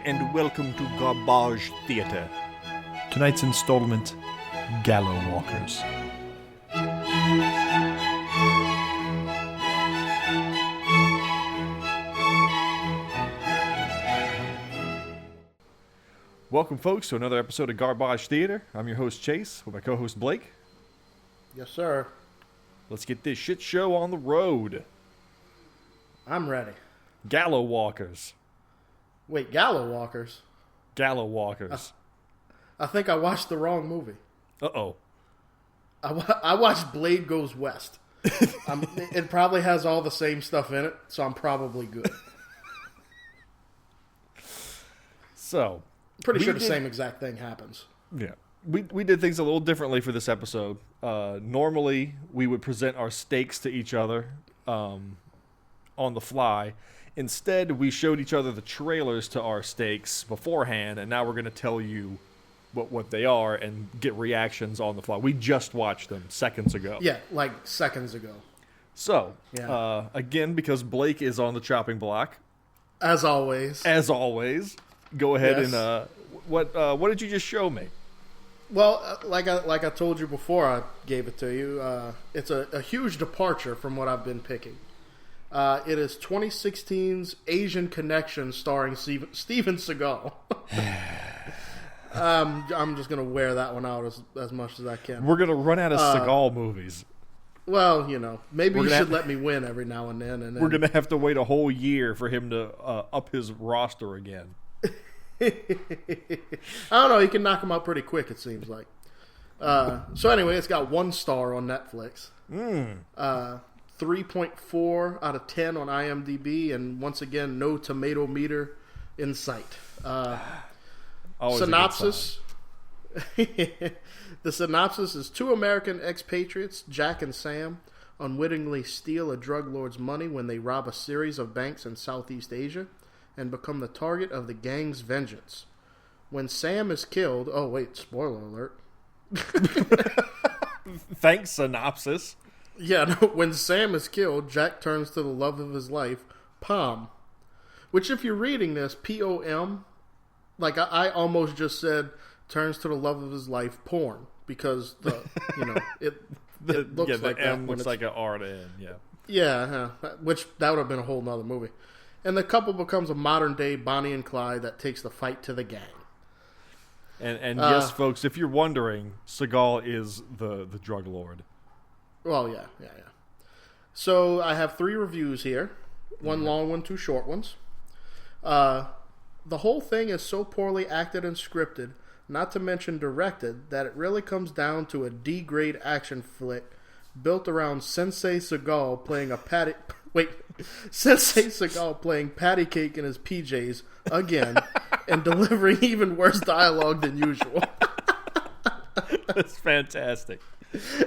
and welcome to Garbage Theater. Tonight's installment, Gallowwalkers. Welcome, folks, to another episode of Garbage Theater. I'm your host, Chase, with my co-host, Blake. Yes, sir. Let's get this shit show on the road. I'm ready. Gallowwalkers. Wait, Gallowwalkers? Gallowwalkers. I think I watched the wrong movie. Uh-oh. I watched Blade Goes West. It probably has all the same stuff in it, so I'm probably good. So... Pretty sure the same exact thing happens. Yeah. We did things a little differently for this episode. Normally, we would present our stakes to each other on the fly. Instead, we showed each other the trailers to our stakes beforehand, and now we're going to tell you what they are and get reactions on the fly. We just watched them seconds ago. Yeah, like seconds ago. So, Yeah. Again, because Blake is on the chopping block. As always. Go ahead. Yes. And what did you just show me? Well, like I told you before I gave it to you, it's a huge departure from what I've been picking. It is 2016's Asian Connection starring Steven Seagal. I'm just going to wear that one out as much as I can. We're going to run out of Seagal movies. Well, maybe you should let me win every now and then. We're going to have to wait a whole year for him to up his roster again. I don't know. He can knock him out pretty quick, it seems like. So anyway, it's got 1 star on Netflix. 3.4 out of 10 on IMDb, and once again, no tomato meter in sight. Synopsis. The synopsis is 2 American expatriates, Jack and Sam, unwittingly steal a drug lord's money when they rob a series of banks in Southeast Asia and become the target of the gang's vengeance. When Sam is killed... Oh, wait, spoiler alert. Thanks, synopsis. Yeah, no, when Sam is killed, Jack turns to the love of his life, Pom. Which, if you're reading this, P-O-M, like I almost just said, turns to the love of his life, porn. Because, it looks like that. M looks like an R to N, yeah. Yeah, which that would have been a whole nother movie. And the couple becomes a modern-day Bonnie and Clyde that takes the fight to the gang. And yes, folks, if you're wondering, Seagal is the drug lord. Well, yeah. So I have 3 reviews here. 1 long one, 2 short ones. The whole thing is so poorly acted and scripted, not to mention directed, that it really comes down to a D-grade action flick built around Sensei Seagal playing Sensei Seagal playing patty cake in his PJs again and delivering even worse dialogue than usual. That's fantastic.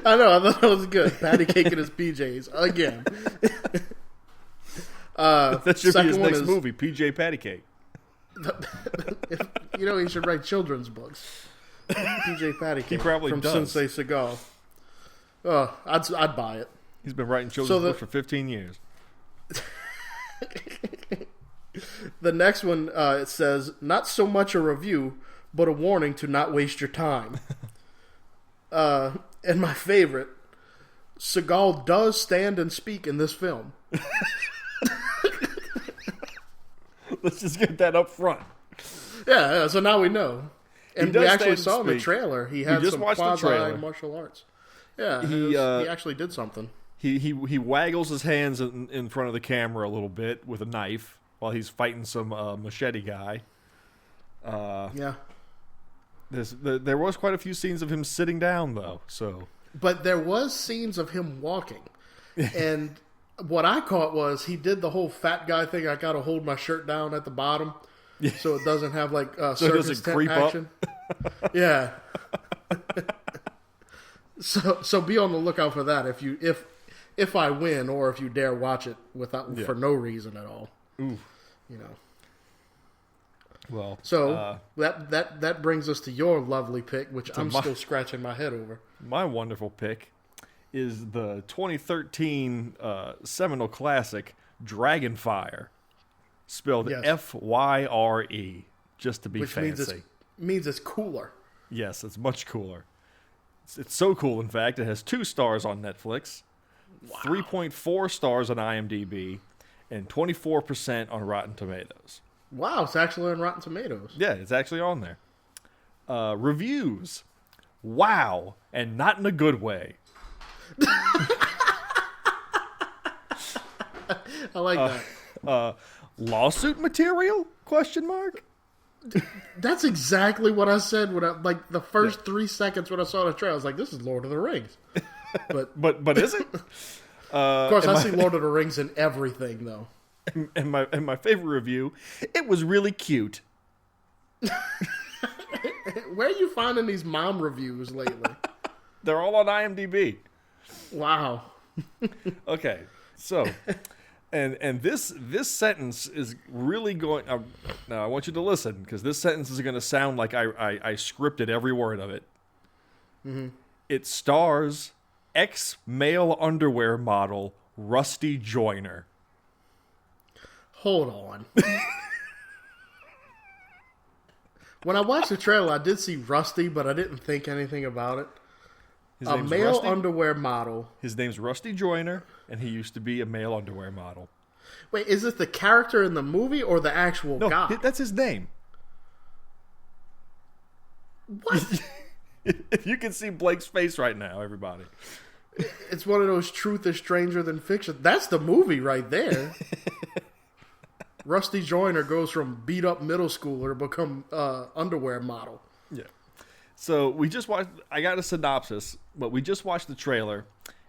I know, I thought that was good. Patty cake in his PJs again. That should be his next movie, PJ Patty Cake. He should write children's books. PJ Patty Cake. He probably from does. Sensei Seagal. Oh, I'd buy it. He's been writing children's books for 15 years. The next one, it says, not so much a review, but a warning to not waste your time. And my favorite, Seagal does stand and speak in this film. Let's just get that up front. Yeah, so now we know. And we actually saw in the trailer, he had some quasi-martial arts. Yeah, he actually did something. He waggles his hands in front of the camera a little bit with a knife while he's fighting some machete guy. Yeah. There was quite a few scenes of him sitting down, though. But there was scenes of him walking. And what I caught was he did the whole fat guy thing. I got to hold my shirt down at the bottom so it doesn't have like circus tent action. Yeah. So be on the lookout for that if I win or if you dare watch it for no reason at all. Ooh. Well, so that brings us to your lovely pick, which I'm still scratching my head over. My wonderful pick is the 2013 seminal classic Dragonfire, spelled F-Y-R-E. just to be Which fancy. means it's cooler. Yes, it's much cooler. It's so cool, in fact, it has 2 stars on Netflix, 3.4 stars on IMDb, and 24% on Rotten Tomatoes. Wow, it's actually on Rotten Tomatoes. Yeah, it's actually on there. Reviews. Wow, and not in a good way. I like that. Lawsuit material? Question mark. That's exactly what I said when the first 3 seconds when I saw the trailer. I was like, "This is Lord of the Rings," but is it? Of course, I see Lord of the Rings in everything, though. And my favorite review, it was really cute. Where are you finding these mom reviews lately? They're all on IMDb. Wow. Okay, so, and this sentence is really going. Now I want you to listen, because this sentence is going to sound like I scripted every word of it. Mm-hmm. It stars ex-male underwear model Rusty Joyner. Hold on. When I watched the trailer, I did see Rusty, but I didn't think anything about it. A male Rusty? underwear model. His name's Rusty Joyner, and he used to be a male underwear model. Wait, is this the character in the movie or the actual guy? No, that's his name. What? If you can see Blake's face right now, everybody. It's one of those truth is stranger than fiction. That's the movie right there. Rusty Joyner goes from beat up middle schooler to become underwear model. Yeah. So we just watched. I got a synopsis, but we just watched the trailer,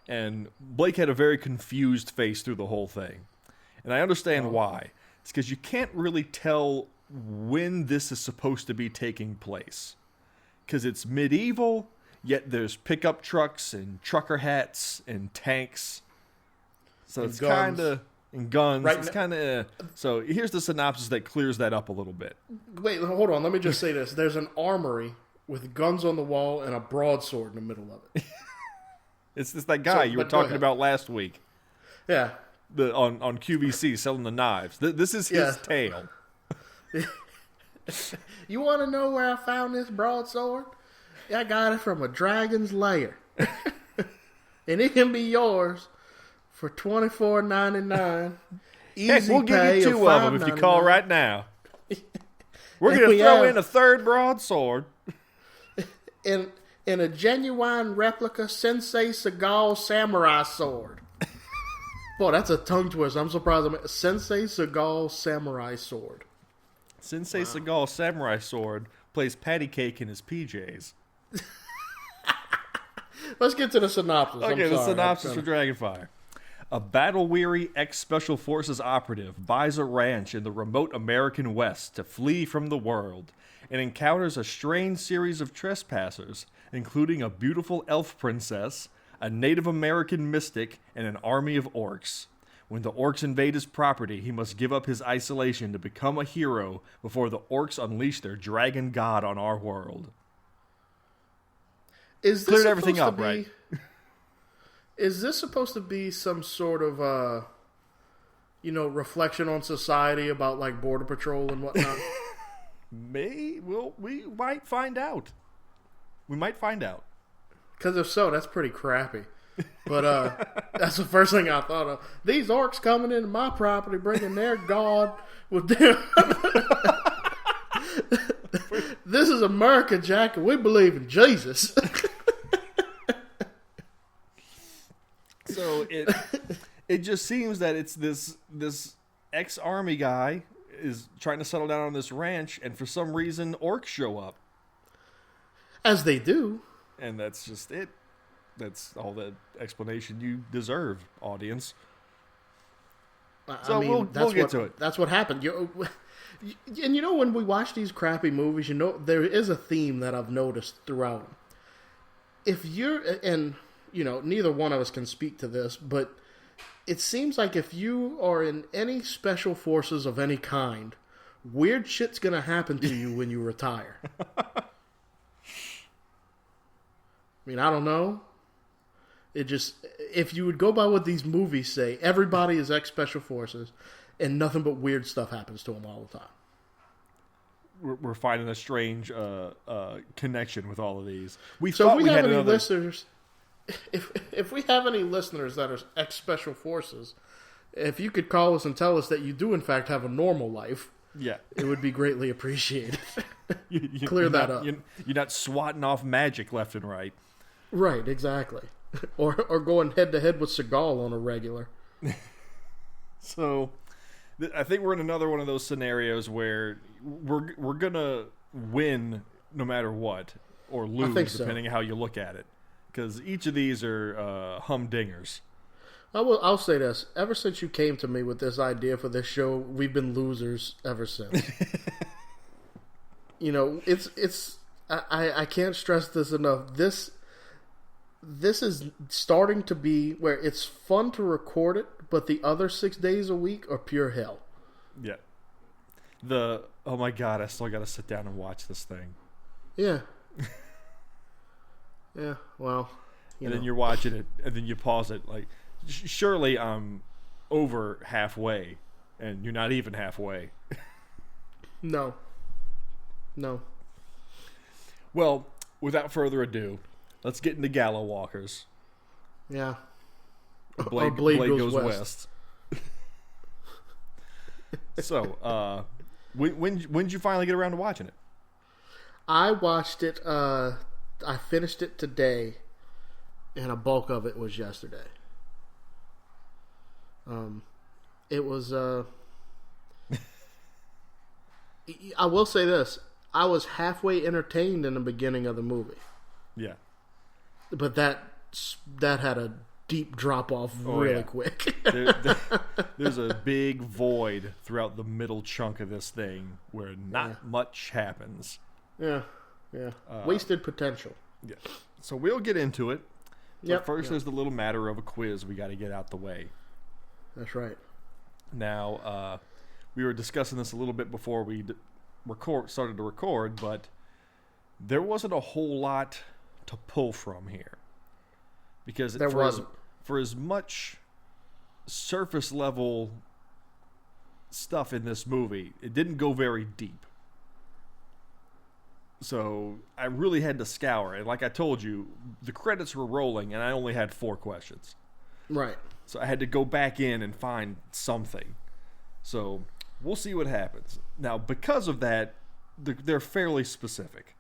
and Blake had a very confused face through the whole thing, and I understand why. It's because you can't really tell when this is supposed to be taking place, because it's medieval, yet there's pickup trucks and trucker hats and tanks. So And it's guns. kind of and guns. Right It's now- kind of so. Here's the synopsis that clears that up a little bit. Wait, hold on. Let me just say this. There's an armory with guns on the wall and a broadsword in the middle of it. It's that guy you were but go talking ahead. about last week. Yeah. On QVC selling the knives. This is his Yeah. tale. You want to know where I found this broadsword? Yeah, I got it from a dragon's lair. And it can be yours for $24.99. Easy Heck, we'll give pay you 2 of them if you call $5.99. right now. We're And going we to throw have- in a 3rd broadsword. In a genuine replica Sensei Seagal samurai sword. Boy, that's a tongue twister. I'm surprised. Sensei Seagal samurai sword. Sensei Seagal samurai sword plays patty cake in his PJs. Let's get to the synopsis. I'm Okay, the sorry. synopsis I'm for Dragonfire. A battle-weary ex-Special Forces operative buys a ranch in the remote American West to flee from the world and encounters a strange series of trespassers, including a beautiful elf princess, a Native American mystic, and an army of orcs. When the orcs invade his property, he must give up his isolation to become a hero before the orcs unleash their dragon god on our world. Is this Cleared everything supposed up, to be- right? Is this supposed to be some sort of, reflection on society about like border patrol and whatnot? We might find out. We might find out. Because if so, that's pretty crappy. But that's the first thing I thought of. These orcs coming into my property, bringing their god with them. This is America, Jack, and we believe in Jesus. So it just seems that it's this ex-army guy is trying to settle down on this ranch, and for some reason orcs show up, As they do. and that's just it. That's all the explanation you deserve, audience. So we'll get to it. That's what happened. And when we watch these crappy movies, there is a theme that I've noticed throughout. If you're, and neither one of us can speak to this, but it seems like if you are in any special forces of any kind, weird shit's gonna happen to you when you retire. I mean, I don't know. It just, if you would go by what these movies say, everybody is ex-special forces, and nothing but weird stuff happens to them all the time. we're finding a strange connection with all of these. We So thought if we have had any another. listeners, if we have any listeners that are ex special forces, if you could call us and tell us that you do in fact have a normal life, Yeah, it would be greatly appreciated. you, Clear you're that not, up. You're not swatting off magic left and right. Right, exactly. Or going head to head with Seagal on a regular. So, I think we're in another one of those scenarios where we're gonna win no matter what, or lose think so. depending on how you look at it, because each of these are humdingers. I'll say this: ever since you came to me with this idea for this show, we've been losers ever since. You know, I can't stress this enough. This is starting to be where it's fun to record it, but the other 6 days a week are pure hell. Yeah. Oh my god, I still got to sit down and watch this thing. Yeah. Yeah. Well. And then you're watching it, and then you pause it. Like, surely I'm over halfway, and you're not even halfway. No. Well, without further ado, let's get into Gallowwalkers. Yeah. Blade goes west. So, when did you finally get around to watching it? I watched it. I finished it today, and a bulk of it was yesterday. It was. I will say this: I was halfway entertained in the beginning of the movie, Yeah. but that had a deep drop off really quick. There's a big void throughout the middle chunk of this thing where not much happens. Yeah. Wasted potential. Yeah. So we'll get into it. But Yep. first, there's the little matter of a quiz we got to get out the way. That's right. Now, we were discussing this a little bit before we started to record, but there wasn't a whole lot to pull from here. Because There wasn't. For as much surface level stuff in this movie, it didn't go very deep. So I really had to scour. And like I told you, the credits were rolling, and I only had 4 questions. Right. So I had to go back in and find something. So we'll see what happens. Now, because of that, they're fairly specific.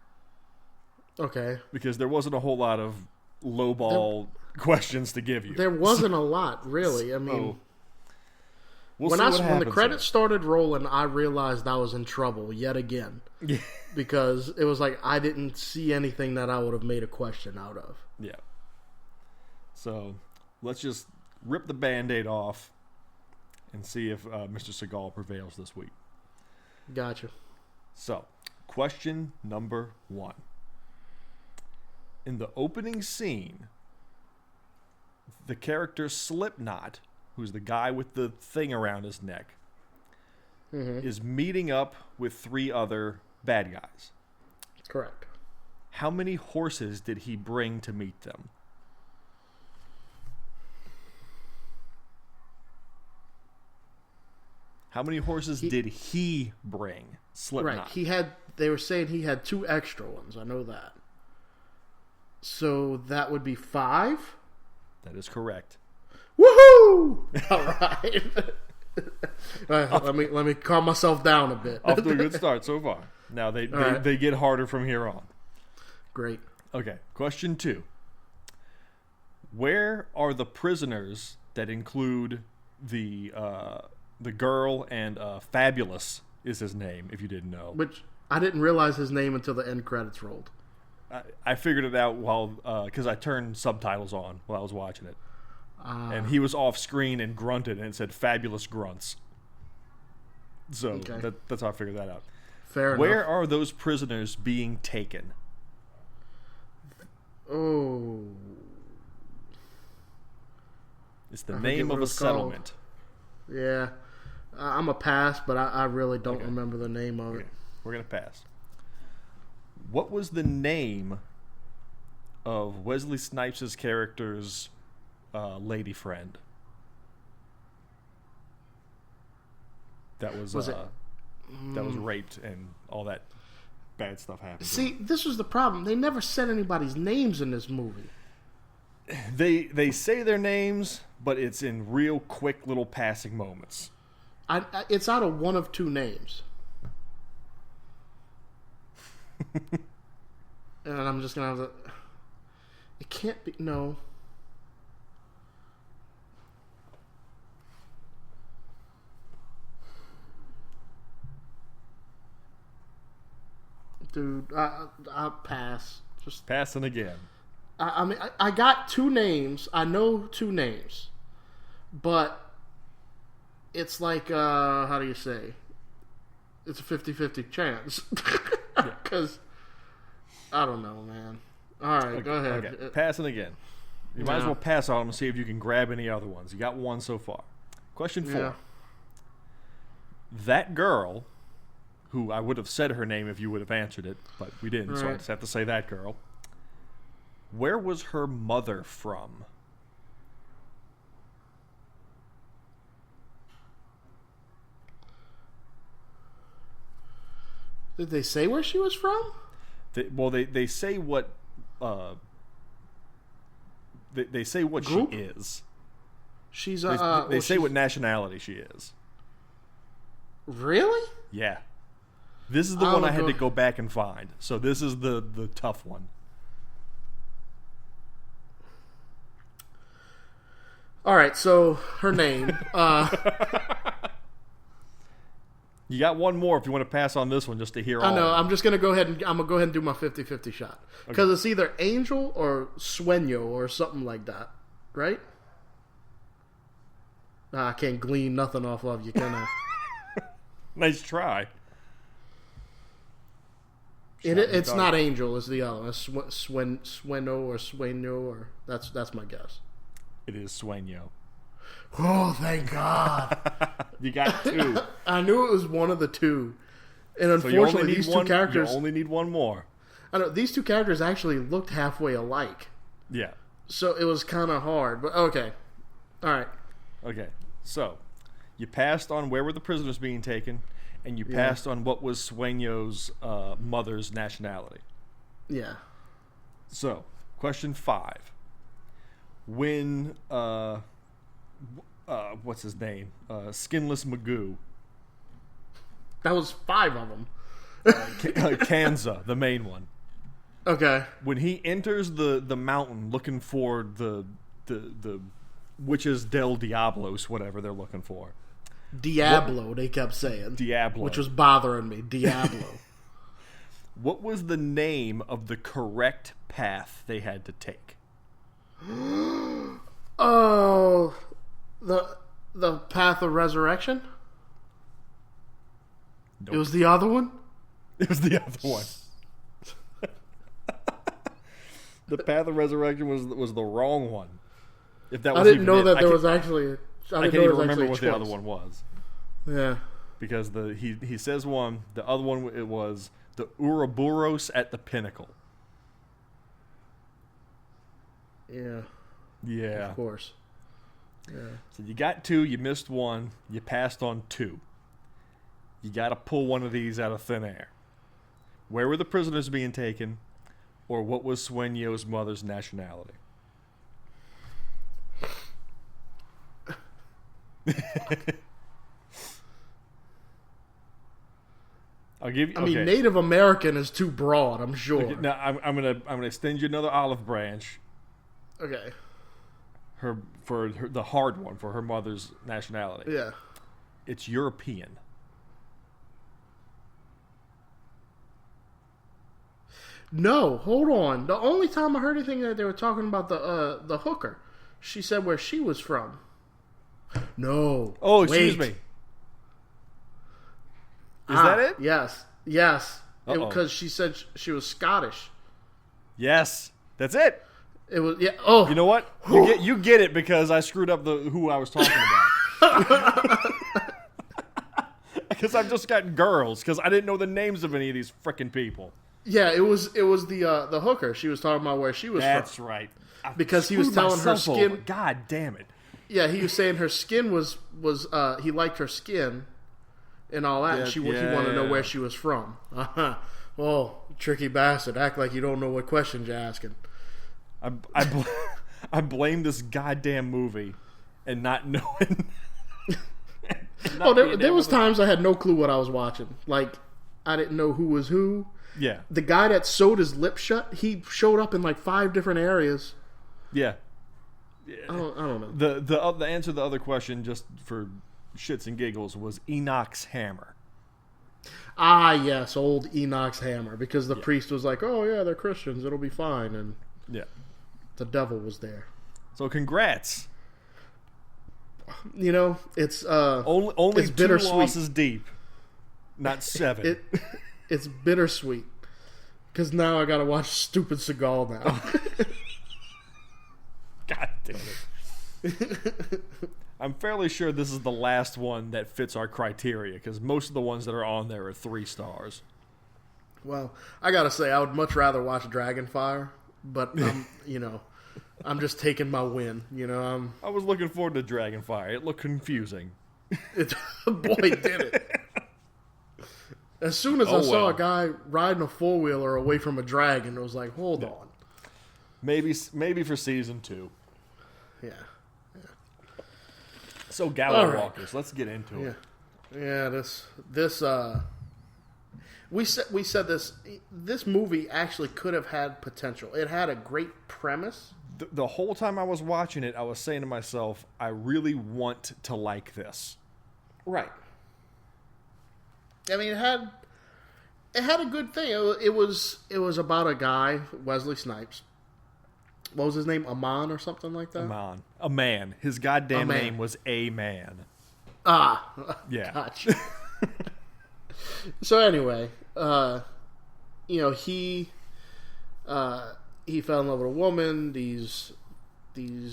Okay. Because there wasn't a whole lot of lowball questions to give you. There wasn't a lot, really. I mean, we'll when see what the happens credits started rolling, I realized I was in trouble yet again. Yeah. Because it was like I didn't see anything that I would have made a question out of. Yeah. So let's just rip the Band-Aid off and see if Mr. Seagal prevails this week. Gotcha. So, question number 1. In the opening scene, the character Slipknot, who's the guy with the thing around his neck, is meeting up with 3 other bad guys. Correct. How many horses did he bring to meet them? How many horses did he bring? Slipknot. Right. They were saying he had 2 extra ones. I know that. So that would be 5? That is correct. Woohoo! All right. Let me calm myself down a bit. Off to a good start so far. Now they get harder from here on. Great. Okay, question 2. Where are the prisoners that include the girl and Fabulous is his name, if you didn't know. Which I didn't realize his name until the end credits rolled. I figured it out because I turned subtitles on while I was watching it. And he was off screen and grunted, and it said Fabulous Grunts. So that's how I figured that out. Fair enough. Where are those prisoners being taken? Oh. It's the name of a settlement. Yeah. I'm a pass, but I really don't remember the name of it. We're going to pass. What was the name of Wesley Snipes' character's lady friend? That was it that was raped and all that bad stuff happened. See, this was the problem. They never said anybody's names in this movie. They say their names, but it's in real quick little passing moments. It's out of one of two names. And I'm just going to have to... It can't be... No. Dude, I'll pass. Just Passing again. I mean, I got two names. I know two names. But it's like, how do you say? It's a 50-50 chance. Because, I don't know, man. All right, go ahead. Okay. Passing again. You might as well pass on them and see if you can grab any other ones. You got one so far. Question 4. Yeah. That girl, who I would have said her name if you would have answered it, but we didn't, so I just have to say that girl. Where was her mother from? Did they say where she was from? They say what they say what Group? she is. She's They say what nationality she is. Really? Yeah. This is the one I had to go back and find. So this is the tough one. All right, so her name. You got one more if you want to pass on this one just to hear all. I know. of them. I'm just gonna go ahead and do my 50-50 shot because it's either Angel or Sueño or something like that, right? I can't glean nothing off of you, can I? Nice try. It's not Angel. It's the other one. It's Sueño or that's my guess. It is Sueño. Oh, thank God. You got 2. I knew it was one of the two. And unfortunately, these two characters... You only need one more. I know, these two characters actually looked halfway alike. Yeah. So it was kind of hard. But okay. All right. Okay. So, you passed on where were the prisoners being taken, and you passed on what was Sueño's mother's nationality. Yeah. So, question 5. When... what's his name? Skinless Magoo. That was 5 of them. Kanza, the main one. Okay. When he enters the mountain looking for the witches del Diablos, whatever they're looking for. Diablo, they kept saying. Diablo. Which was bothering me. Diablo. What was the name of the correct path they had to take? Oh, the Path of Resurrection? Nope. It was the other one? It was the other one. The Path of Resurrection was the wrong one. If that was I didn't even know it. that there was actually... I can't even remember what the other one was. Yeah. Because he says one, the other one it was the Ouroboros at the Pinnacle. Yeah. Yeah. Of course. Yeah. So you got 2, you missed 1, you passed on 2. You got to pull one of these out of thin air. Where were the prisoners being taken, or what was Sueño's mother's nationality? I'll give you. I mean, Native American is too broad, I'm sure. Okay, now I'm gonna extend you another olive branch. Okay. The hard one for her mother's nationality. Yeah. It's European. No, hold on. The only time I heard anything that they were talking about the hooker, she said where she was from. No. Oh, excuse me. Is that it? Yes. Yes. Because she said she was Scottish. Yes, that's it. It was Oh, you know what? You get it because I screwed up who I was talking about. Because I've just got girls. Because I didn't know the names of any of these freaking people. Yeah, it was the hooker. She was talking about where she was from. That's right. Because he was telling her skin. Over. God damn it. Yeah, he was saying her skin was he liked her skin and all that. And he wanted to know where she was from. Well, tricky bastard, act like you don't know what questions you're asking. I blame this goddamn movie and not knowing. There was times I had no clue what I was watching. Like, I didn't know who was who. Yeah. The guy that sewed his lip shut, he showed up in like 5 different areas. Yeah. I don't know. The answer to the other question, just for shits and giggles, was Enoch's hammer. Ah, yes, old Enoch's hammer. Because the priest was like, "Oh yeah, they're Christians. It'll be fine." And the devil was there. So congrats. You know, it's only it's 2 losses deep, not 7. It's bittersweet because now I got to watch Stupid Seagal now. God damn it! I'm fairly sure this is the last one that fits our criteria because most of the ones that are on there are 3 stars. Well, I gotta say, I would much rather watch Dragonfire, but I'm just taking my win. I was looking forward to Dragonfire. It looked confusing. Boy, did it! As soon as I saw a guy riding a 4-wheeler away from a dragon, it was like, hold on. Maybe for season 2. Yeah. So Gallowwalkers, let's get into it. Yeah, we said this movie actually could have had potential. It had a great premise. The whole time I was watching it, I was saying to myself, I really want to like this. Right. I mean, it had a good thing. It was about a guy, Wesley Snipes. What was his name? Amon or something like that? Amon. A man. His goddamn name was A Man. Ah. Yeah. Gotcha. So anyway, he fell in love with a woman. These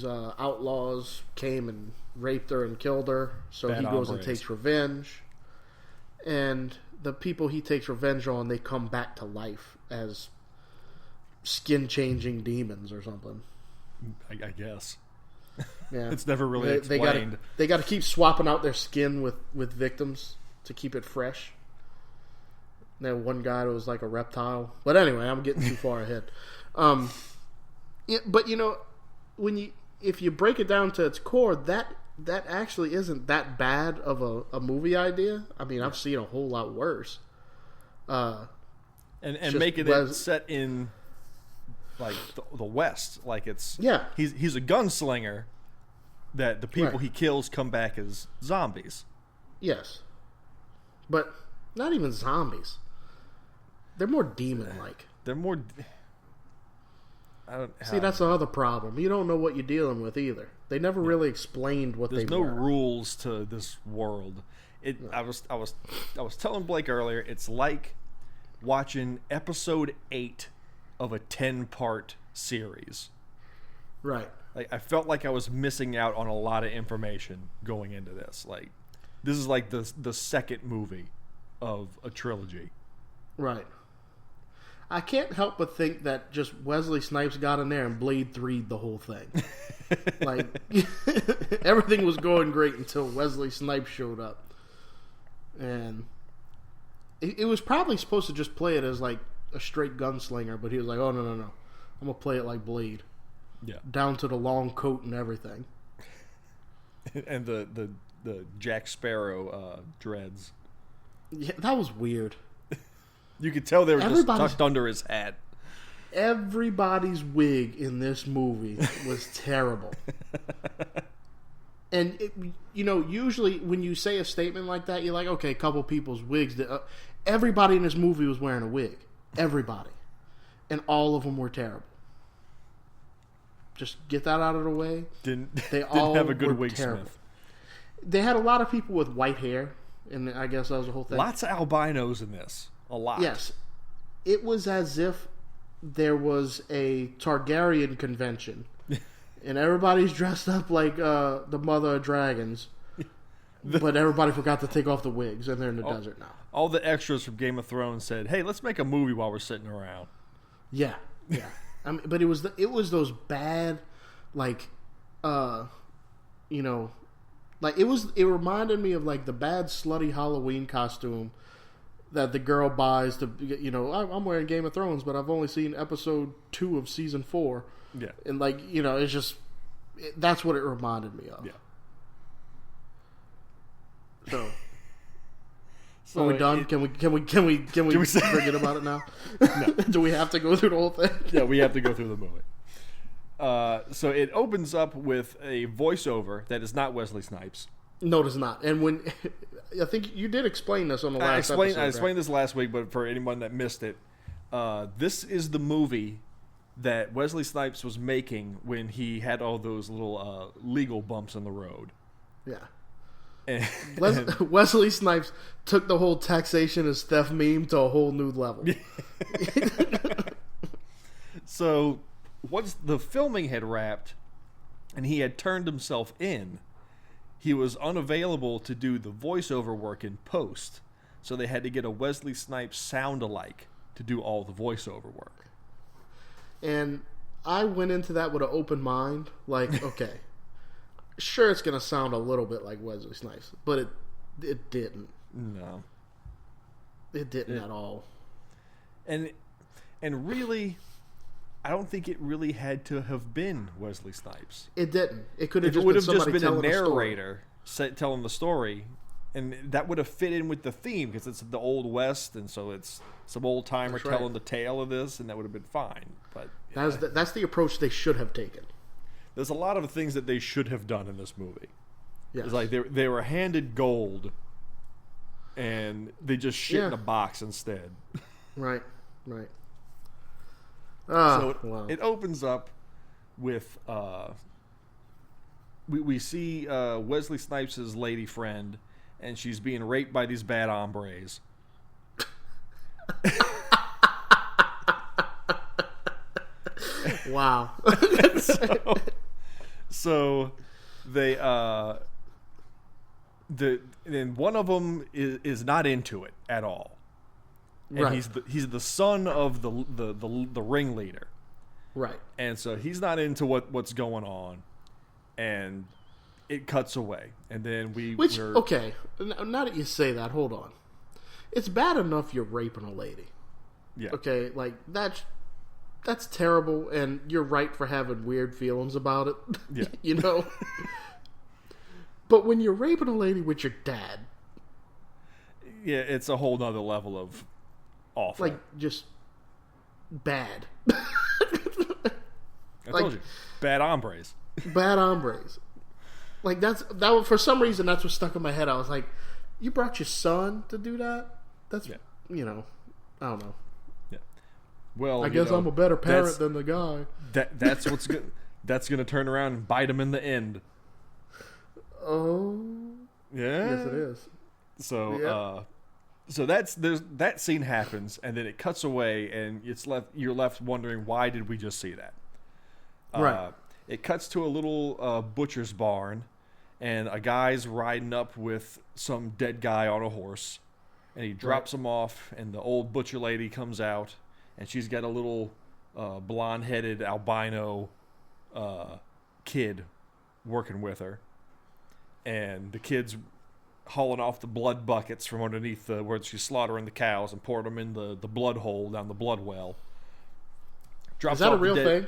outlaws came and raped her and killed her. So he goes and takes revenge. And the people he takes revenge on, they come back to life as skin-changing demons or something. I guess. Yeah. It's never really explained. They got to keep swapping out their skin with victims to keep it fresh. And then one guy was like a reptile. But anyway, I'm getting too far ahead. But if you break it down to its core, that actually isn't that bad of a movie idea. I mean, I've seen a whole lot worse. And making it set in like the West, like it's he's a gunslinger that the people he kills come back as zombies. Yes, but not even zombies. They're more demon-like. They're more. I don't see. That's the other problem. You don't know what you're dealing with either. They never really explained what There's they no were. rules to this world. I was telling Blake earlier. It's like watching episode 8 of a 10-part series. Right. Like I felt like I was missing out on a lot of information going into this. Like this is like the second movie of a trilogy. Right. I can't help but think that just Wesley Snipes got in there and Blade 3'd the whole thing. Like everything was going great until Wesley Snipes showed up, and it was probably supposed to just play it as like a straight gunslinger, but he was like, "Oh no, I'm gonna play it like Blade, down to the long coat and everything." And the Jack Sparrow dreads. Yeah, that was weird. You could tell they were just tucked under his hat. Everybody's wig in this movie was terrible. And, usually when you say a statement like that, you're like, okay, a couple people's wigs. Everybody in this movie was wearing a wig. Everybody. And all of them were terrible. Just get that out of the way. Didn't have a good wig terrible. smith. They had a lot of people with white hair, and I guess that was the whole thing. Lots of albinos in this. A lot. Yes. It was as if there was a Targaryen convention, and everybody's dressed up like the Mother of Dragons, but everybody forgot to take off the wigs, and they're in the desert now. All the extras from Game of Thrones said, "Hey, let's make a movie while we're sitting around." Yeah. I mean, but it was those bad, like Like it reminded me of like the bad slutty Halloween costume that the girl buys to, you know, I'm wearing Game of Thrones, but I've only seen episode 2 of season 4. Yeah. And like, you know, it's just that's what it reminded me of. Yeah. So are we done? Can we forget about it now? No. Do we have to go through the whole thing? Yeah, we have to go through the movie. So it opens up with a voiceover that is not Wesley Snipes. No, it is not. And when I think you did explain this on the last episode. I explained this last week, but for anyone that missed it, this is the movie that Wesley Snipes was making when he had all those little legal bumps in the road. Yeah. And, Wesley Snipes took the whole taxation as theft meme to a whole new level. So once the filming had wrapped and he had turned himself in, he was unavailable to do the voiceover work in post. So they had to get a Wesley Snipes sound-alike to do all the voiceover work. And I went into that with an open mind. Like, okay, sure, it's going to sound a little bit like Wesley Snipes, but it didn't. No. It didn't at all. And really, I don't think it really had to have been Wesley Snipes. It didn't. It could have If it just would been have just somebody been a telling narrator telling the story, and that would have fit in with the theme because it's the Old West, and so it's some old timer That's right. telling the tale of this, and that would have been fine. But That's the approach they should have taken. there's a lot of things that they should have done in this movie. Yes. It's like they were handed gold, and they just shit in a box instead. Right. So it opens up with we see Wesley Snipes' lady friend, and she's being raped by these bad hombres. Wow. So they then one of them is not into it at all, and Right. he's the son of the ringleader, Right. and so he's not into what's going on, and it cuts away, and then okay, now that you say that, hold on. It's bad enough you're raping a lady. Yeah. Okay, like that's terrible, and you're right for having weird feelings about it. Yeah. You know. But when you're raping a lady with your dad, Yeah, it's a whole nother level of awful. like just bad. I told you, bad hombres. Bad hombres. Like for some reason that's what stuck in my head. I was like, you brought your son to do that? That's you know, I don't know. Yeah. Well, I guess I'm a better parent than the guy. That's what's good. That's gonna turn around and bite him in the end. Oh, Yeah. yes, it is. So, so that scene happens, and then it cuts away, and you're left wondering, why did we just see that? Right. It cuts to a little butcher's barn, and a guy's riding up with some dead guy on a horse, and he drops him off, and the old butcher lady comes out, and she's got a little blonde-headed albino kid working with her, and the kid's hauling off the blood buckets from underneath where she's slaughtering the cows and pouring them in the blood hole down the blood well. Drops Is that a off the real thing?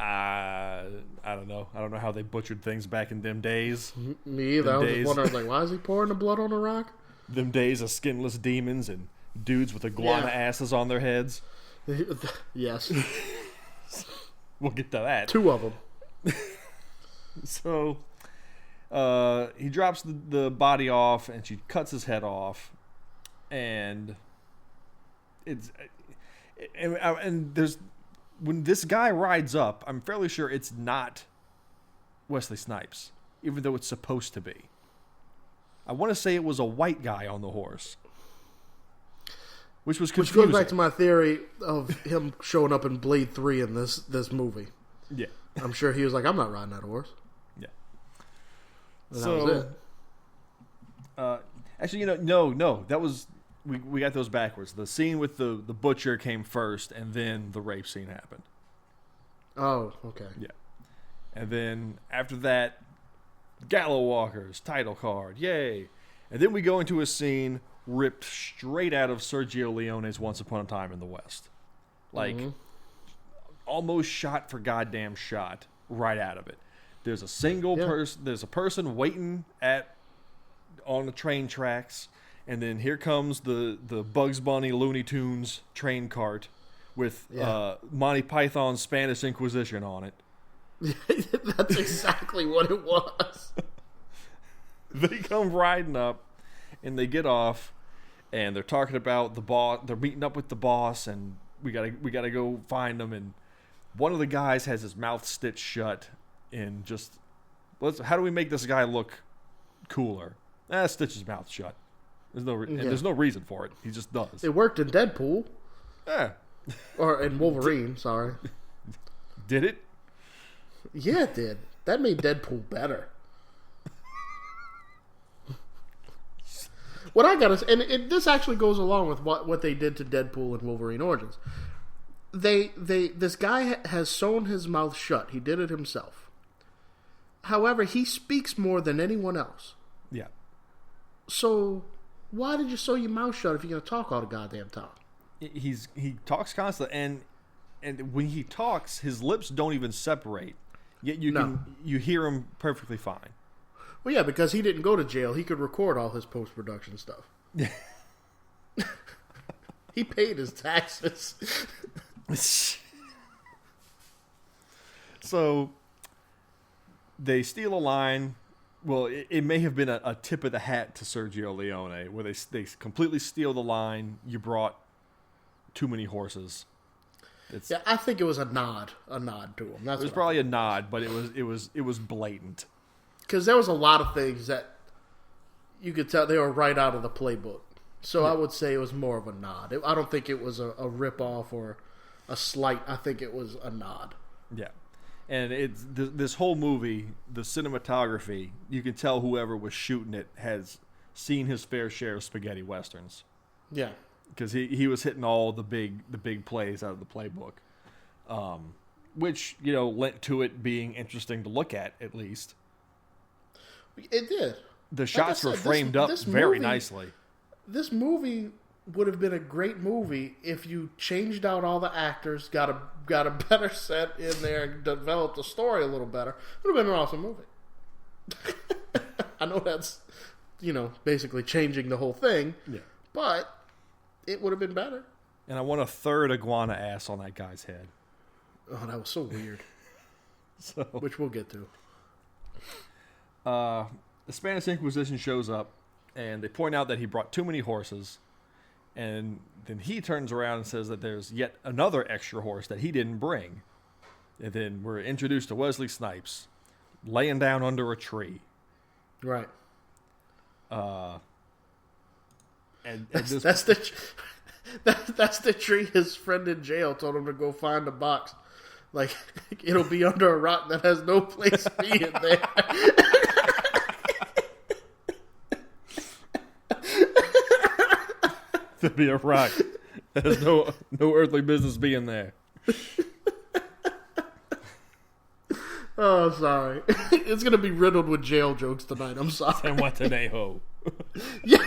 I don't know. I don't know how they butchered things back in them days. Me either. I was days. just wondering, like, why is he pouring the blood on the rock? Them days of skinless demons and dudes with iguana asses on their heads. Yes. We'll get to that. 2 of them. So he drops the body off, and she cuts his head off, and there's when this guy rides up, I'm fairly sure it's not Wesley Snipes, even though it's supposed to be. I want to say it was a white guy on the horse, which was confusing. Which goes back to my theory of him showing up in Blade 3 in this movie. Yeah. I'm sure he was like, I'm not riding that horse. Yeah. And that was it. Actually, no. That was we got those backwards. The scene with the butcher came first, and then the rape scene happened. Oh, okay. Yeah. And then after that, Gallowwalkers, title card, yay. And then we go into a scene ripped straight out of Sergio Leone's Once Upon a Time in the West. Like, almost shot for goddamn shot right out of it. There's a single person, there's a person waiting on the train tracks, and then here comes the Bugs Bunny Looney Tunes train cart with Monty Python's Spanish Inquisition on it. That's exactly what it was. They come riding up, and they get off, and they're talking about the boss. They're meeting up with the boss, and we gotta go find them. And one of the guys has his mouth stitched shut, and just how do we make this guy look cooler? Stitch his mouth shut. There's no reason for it. He just does. It worked in Deadpool. Yeah. Or in Wolverine, sorry. Did it? Yeah, it did. That made Deadpool better. What I gotta say, and this actually goes along with what they did to Deadpool and Wolverine Origins. This guy has sewn his mouth shut. He did it himself. However, he speaks more than anyone else. Yeah. So, why did you sew your mouth shut if you're going to talk all the goddamn time? He talks constantly, and when he talks, his lips don't even separate. Yet you hear him perfectly fine. Well, yeah, because he didn't go to jail. He could record all his post-production stuff. He paid his taxes. So, they steal a line. Well, it may have been a tip of the hat to Sergio Leone, where they completely steal the line, you brought too many horses. I think it was a nod to him. It was probably a nod, but it was blatant. Because there was a lot of things that you could tell they were right out of the playbook. So I would say it was more of a nod. I don't think it was a rip-off or a slight. I think it was a nod. Yeah. And it's this whole movie, the cinematography, you can tell whoever was shooting it has seen his fair share of spaghetti westerns. Yeah. Because he was hitting all the big plays out of the playbook. Which, lent to it being interesting to look at least. It did. The shots were framed up very nicely. This movie would have been a great movie if you changed out all the actors, got a better set in there, and developed the story a little better. It would have been an awesome movie. I know that's, basically changing the whole thing. Yeah. But it would have been better. And I want a third iguana ass on that guy's head. Oh, that was so weird. Which we'll get to. The Spanish Inquisition shows up, and they point out that he brought too many horses. And then he turns around and says that there's yet another extra horse that he didn't bring. And then we're introduced to Wesley Snipes laying down under a tree. Right. And that's the tree his friend in jail told him to go find a box. Like, it'll be under a rock that has no place being there. To be a rock that has no earthly business being there. Oh, sorry. It's going to be riddled with jail jokes tonight. I'm sorry. And what today, ho? Yeah.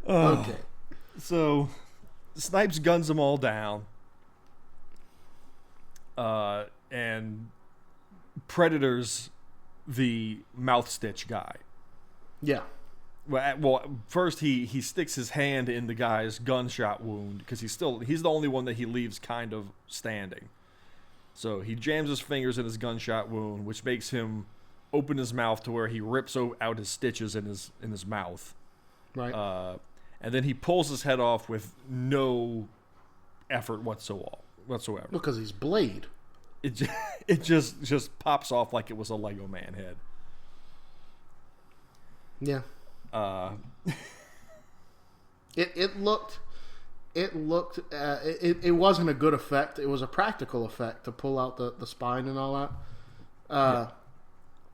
Okay. So, Snipes guns them all down. And Predator's the mouth stitch guy. Yeah. Well, first he sticks his hand in the guy's gunshot wound because he's the only one that he leaves kind of standing. So he jams his fingers in his gunshot wound, which makes him open his mouth to where he rips out his stitches in his mouth. Right. And then he pulls his head off with no effort whatsoever. Because he's Blade. It just pops off like it was a Lego man head. Yeah. It wasn't a good effect. It was a practical effect to pull out the spine and all that.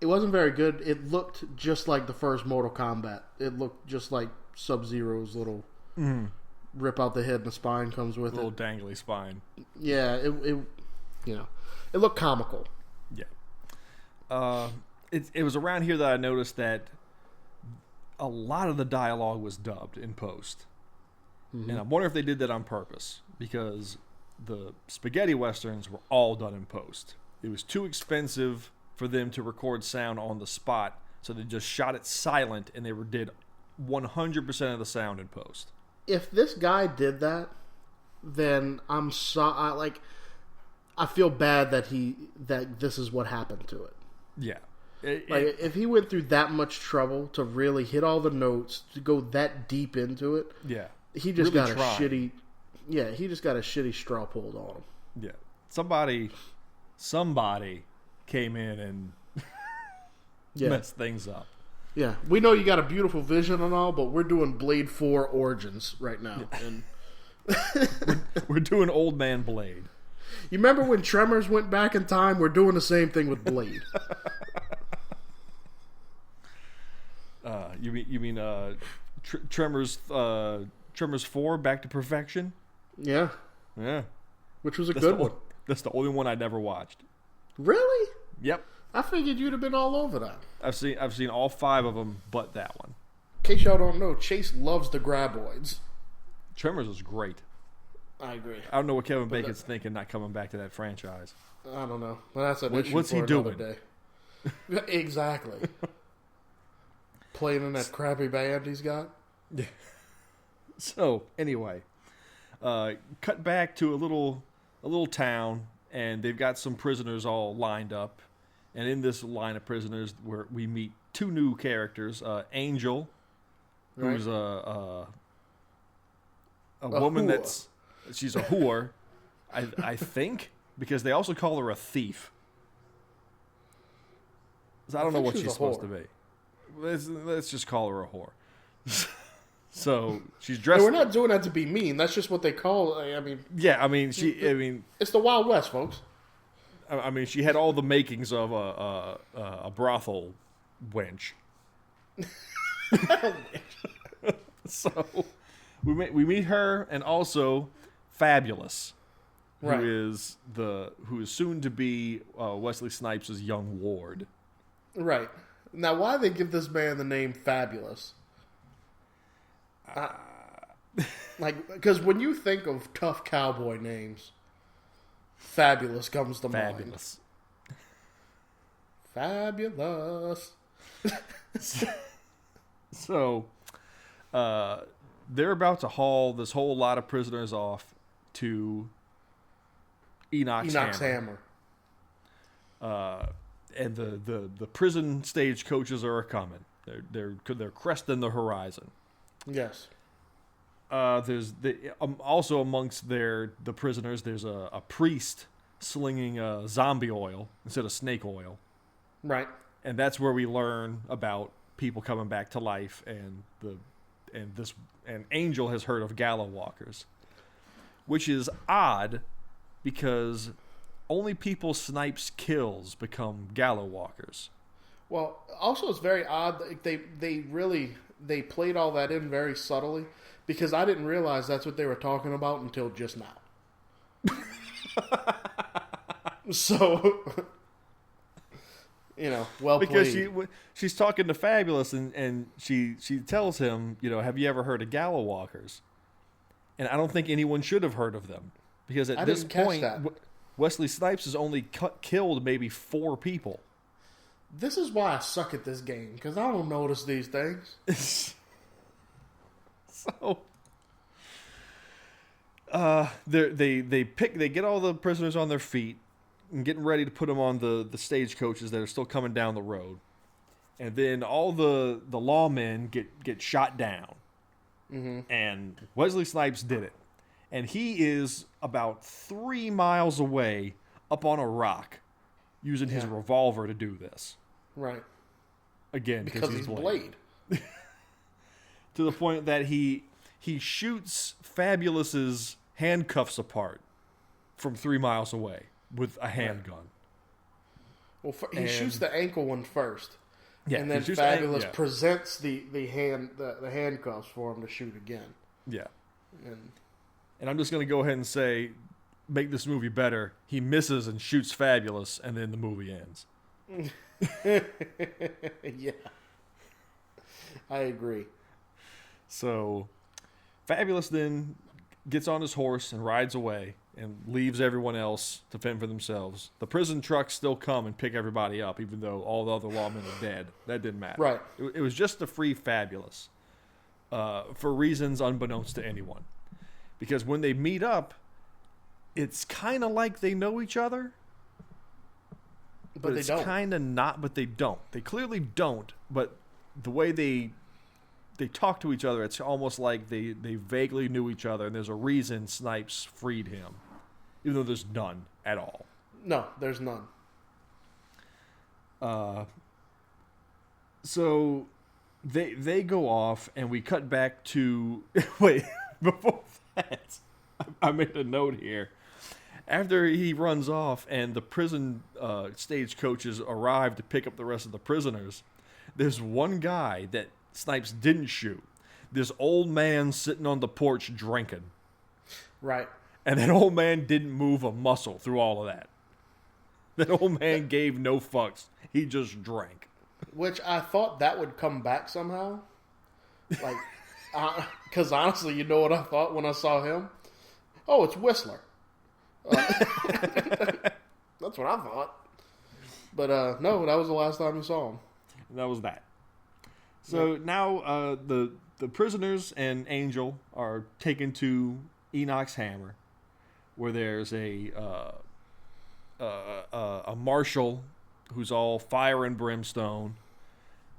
It wasn't very good. It looked just like the first Mortal Kombat. It looked just like Sub-Zero's little rip out the head and the spine comes with little dangly spine. Yeah, It looked comical. Yeah. It was around here that I noticed that a lot of the dialogue was dubbed in post. Mm-hmm. And I'm wondering if they did that on purpose, because the spaghetti westerns were all done in post. It was too expensive for them to record sound on the spot, so they just shot it silent, and they did 100% of the sound in post. If this guy did that, then I feel bad that this is what happened to it. Yeah. If he went through that much trouble to really hit all the notes, to go that deep into it, yeah, he just really got he just got a shitty straw pulled on him. Yeah. Somebody came in and messed things up. Yeah, we know you got a beautiful vision and all, but we're doing Blade 4 Origins right now. Yeah. And we're doing Old Man Blade. You remember when Tremors went back in time? We're doing the same thing with Blade. You mean Tremors 4 Back to Perfection? Yeah. Yeah. Which was a good one. That's the only one I never watched. Really? Yep. I figured you'd have been all over that. I've seen all 5 of them but that one. In case y'all don't know, Chase loves the Graboids. Tremors is great. I agree. I don't know what Kevin Bacon's thinking not coming back to that franchise. I don't know. Well, that's an issue what's for he another doing? Day. Exactly. Playing in that crappy band he's got. Yeah. So anyway, cut back to a little town, and they've got some prisoners all lined up. And in this line of prisoners, we meet 2 new characters: Angel, who's a woman whore. She's a whore, I think, because they also call her a thief. So I don't know what she's supposed to be. Let's just call her a whore. So she's dressed. We're not doing that to be mean. That's just what they call. I mean. Yeah, I mean it's the Wild West, folks. I mean, she had all the makings of a brothel wench. So we meet her, and also Fabulous, right. who is soon to be Wesley Snipes' young ward. Right. Now, why they give this man the name Fabulous? Because when you think of tough cowboy names, Fabulous comes to mind. Fabulous. So, they're about to haul this whole lot of prisoners off to Enoch's Hammer. And the prison stagecoaches are coming. They're cresting the horizon. Yes. There's also amongst the prisoners. There's a priest slinging zombie oil instead of snake oil. Right. And that's where we learn about people coming back to life, and Angel has heard of Gallowwalkers, which is odd because only people Snipes kills become Gallowwalkers. Well, also it's very odd that they played all that in very subtly, because I didn't realize that's what they were talking about until just now. So, well because played. she's talking to Fabulous, and she tells him, have you ever heard of Gallowwalkers? And I don't think anyone should have heard of them, because at this point, Wesley Snipes has only killed maybe 4 people. This is why I suck at this game, because I don't notice these things. So, they get all the prisoners on their feet and getting ready to put them on the stagecoaches that are still coming down the road, and then all the lawmen get shot down. Mm-hmm. And Wesley Snipes did it, and he is about 3 miles away up on a rock, using his revolver to do this. Right. Again, because he's Blade. To the point that he shoots Fabulous's handcuffs apart from 3 miles away with a handgun. Well, he shoots the ankle one first. Yeah, and then Fabulous presents the handcuffs for him to shoot again. Yeah. And I'm just going to go ahead and say make this movie better, he misses and shoots Fabulous, and then the movie ends. Yeah. I agree. So, Fabulous then gets on his horse and rides away and leaves everyone else to fend for themselves. The prison trucks still come and pick everybody up, even though all the other lawmen are dead. That didn't matter. Right. It was just to free Fabulous for reasons unbeknownst to anyone. Because when they meet up, it's kind of like they know each other. But they it's don't. kind of not, but they don't. They clearly don't, but the way they talk to each other, it's almost like they vaguely knew each other, and there's a reason Snipes freed him, even though there's none at all. No, there's none. So they go off, and we cut back to wait before that. I made a note here. After he runs off, and the prison stagecoaches arrive to pick up the rest of the prisoners, there's one guy that Snipes didn't shoot. This old man sitting on the porch drinking. Right. And that old man didn't move a muscle through all of that. That old man gave no fucks. He just drank. Which I thought that would come back somehow. Like, because honestly, you know what I thought when I saw him? Oh, it's Whistler. That's what I thought. But no, that was the last time you saw him. And that was that. So now the prisoners and Angel are taken to Enoch's Hammer, where there's a marshal who's all fire and brimstone,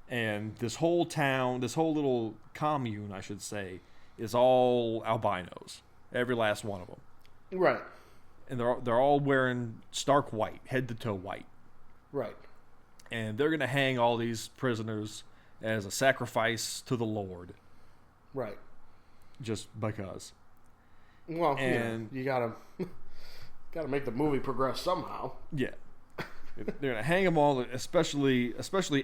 and this whole town, this whole little commune, I should say, is all albinos. Every last one of them. Right. And they're all wearing stark white, head to toe white. Right. And they're gonna hang all these prisoners as a sacrifice to the Lord. Right. Just because. Well, and you gotta make the movie progress somehow. Yeah. They're gonna hang them all, especially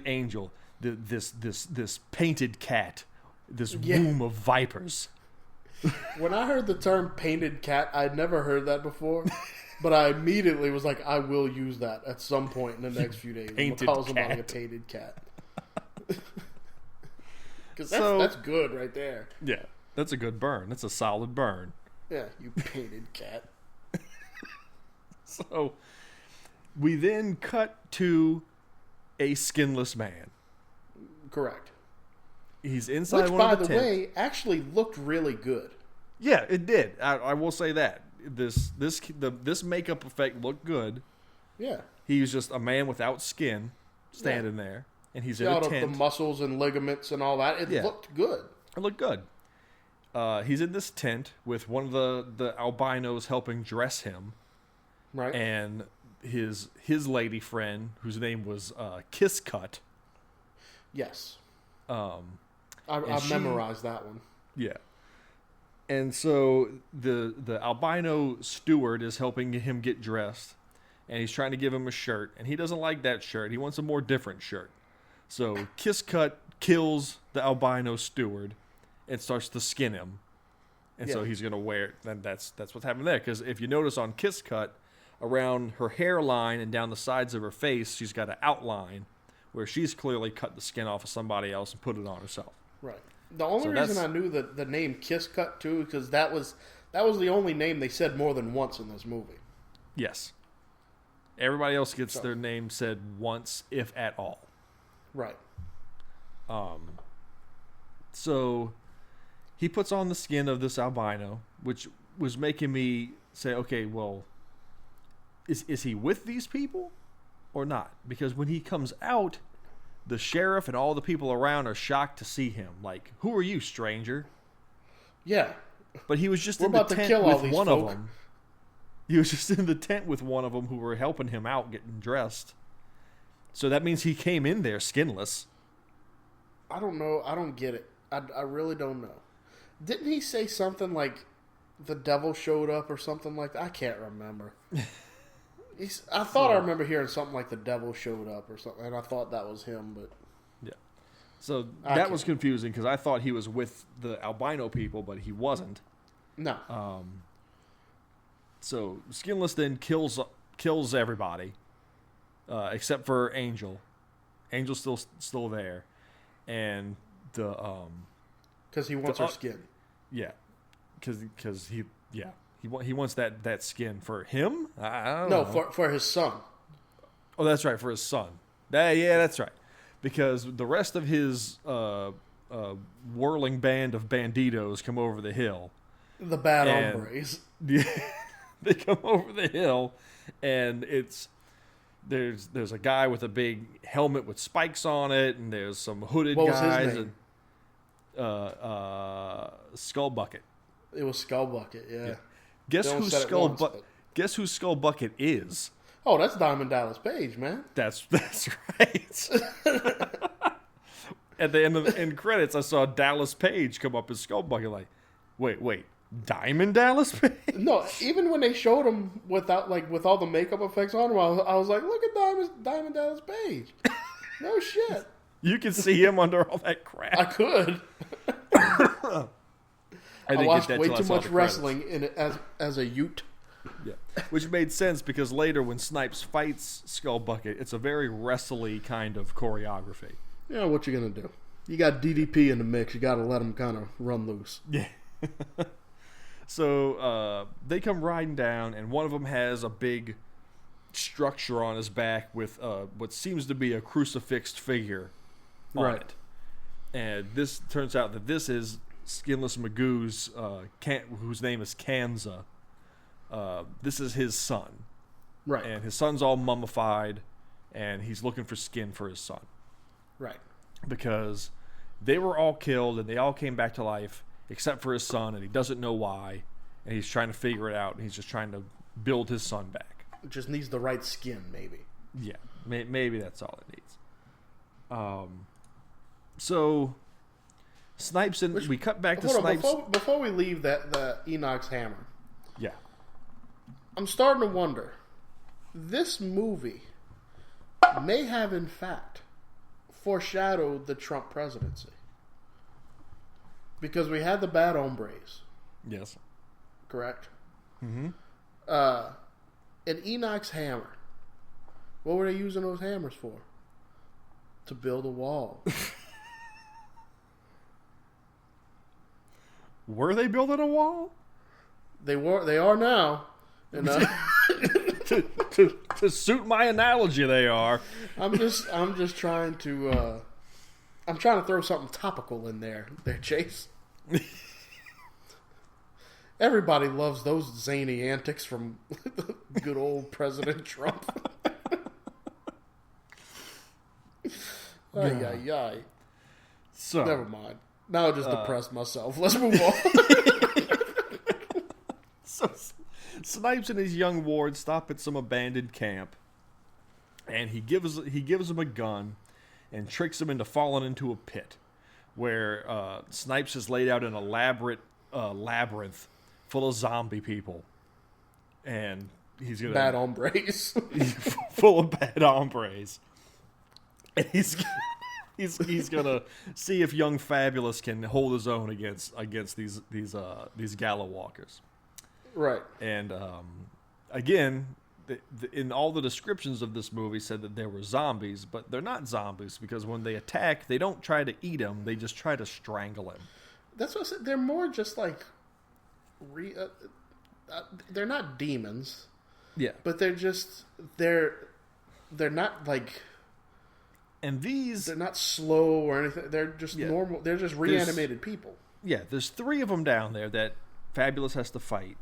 Angel, this painted cat, this womb of vipers. When I heard the term painted cat, I'd never heard that before. But I immediately was like, I will use that at some point in the next few days. Painted I'll call somebody cat. a painted cat. Because that's good right there. Yeah, that's a good burn. That's a solid burn. Yeah, you painted cat. So we then cut to a skinless man. Correct. He's inside Which, one by of the tents. way, actually looked really good. Yeah, it did. I will say that. This makeup effect looked good. Yeah. He was just a man without skin standing there, and he's in a Out of tent. the muscles and ligaments and all that. It looked good. It looked good. He's in this tent with one of the albinos helping dress him, Right. and his lady friend, whose name was Kiss Cut. Yes. I I memorized that one. Yeah. And so the albino steward is helping him get dressed, and he's trying to give him a shirt, and he doesn't like that shirt. He wants a more different shirt. So Kiss Cut kills the albino steward and starts to skin him. And so he's going to wear it. And that's what's happening there. Because if you notice on Kiss Cut, around her hairline and down the sides of her face, she's got an outline where she's clearly cut the skin off of somebody else and put it on herself. Right. The only reason I knew the name Kiss Cut too, because that was the only name they said more than once in this movie. Yes. Everybody else gets their name said once, if at all. Right. So he puts on the skin of this albino, which was making me say, okay, well, is he with these people or not? Because when he comes out, the sheriff and all the people around are shocked to see him. Like, who are you, stranger? Yeah. But he was just We're in the about to tent kill all with these one folk. of them. He was just in the tent with one of them who were helping him out getting dressed. So that means he came in there skinless. I don't know. I don't get it. I really don't know. Didn't he say something like the devil showed up or something like that? I can't remember. I thought I remember hearing something like the devil showed up or something, and I thought that was him, but... Yeah. So that was confusing because I thought he was with the albino people, but he wasn't. No. So Skinless then kills everybody, except for Angel. Angel's still there, and the because he wants her skin. Yeah, because he wants that skin for him. I don't know. For his son. Oh, that's right, for his son. Yeah, that's right. Because the rest of his whirling band of banditos come over the hill. The bad hombres. They come over the hill, and there's a guy with a big helmet with spikes on it, and there's some hooded guys. What was his name? Skullbucket. It was Skullbucket, yeah. Guess who Skullbucket is? Oh, that's Diamond Dallas Page, man. That's right. At the end credits, I saw Dallas Page come up as Skullbucket. Like, wait, Diamond Dallas Page? No, even when they showed him with all the makeup effects on him, I was like, look at Diamond Dallas Page. No shit. You can see him under all that crap. I could. I watched way too much wrestling in it as a Ute. Yeah, which made sense because later when Snipes fights Skullbucket, it's a very wrestly kind of choreography. Yeah, what you gonna do? You got DDP in the mix. You got to let him kind of run loose. Yeah. So they come riding down, and one of them has a big structure on his back with what seems to be a crucifixed figure on it. And this turns out that this is Skinless Magoo's, whose name is Kanza. This is his son. Right. And his son's all mummified, and he's looking for skin for his son. Right. Because they were all killed, and they all came back to life, except for his son, and he doesn't know why, and he's trying to figure it out, and he's just trying to build his son back. It just needs the right skin, maybe. Yeah, maybe that's all it needs. So Snipes and we cut back to Snipes. Before we leave the Enoch's hammer. Yeah. I'm starting to wonder. This movie may have, in fact, foreshadowed the Trump presidency. Because we had the bad hombres. Yes. Correct? Mm-hmm. And Enoch's hammer. What were they using those hammers for? To build a wall. Were they building a wall? They are now. And, to suit my analogy, they are. I'm just trying to I'm trying to throw something topical in there, Chase. Everybody loves those zany antics from good old President Trump. Ay. So never mind. Now I just depressed myself. Let's move on. So Snipes and his young ward stop at some abandoned camp, and he gives him a gun and tricks him into falling into a pit where Snipes has laid out an elaborate labyrinth full of zombie people, and he's gonna bad hombres, full of bad hombres, and he's gonna see if young Fabulous can hold his own against these Gallowwalkers. Right. And again, in all the descriptions of this movie said that there were zombies, but they're not zombies because when they attack, they don't try to eat him; they just try to strangle him. That's what I said. They're more just like they're not demons. Yeah, but they're not like. And they're not slow or anything. They're just normal. They're just reanimated people. Yeah, there's 3 of them down there that Fabulous has to fight.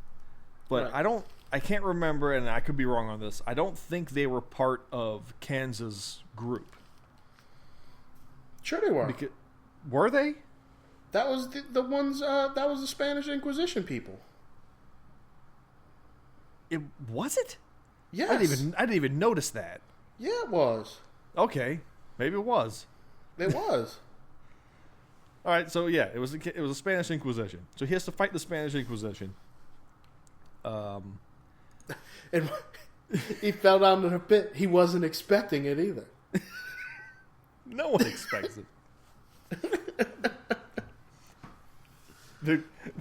But right. I can't remember, and I could be wrong on this. I don't think they were part of Kansas' group. Sure they were. Were they? That was the ones, that was the Spanish Inquisition people. Was it? Yes. I didn't even notice that. Yeah, it was. Okay. Maybe it was. It was. All right, so yeah, it was a Spanish Inquisition. So he has to fight the Spanish Inquisition. And he fell down in the pit. He wasn't expecting it either. No one expects it.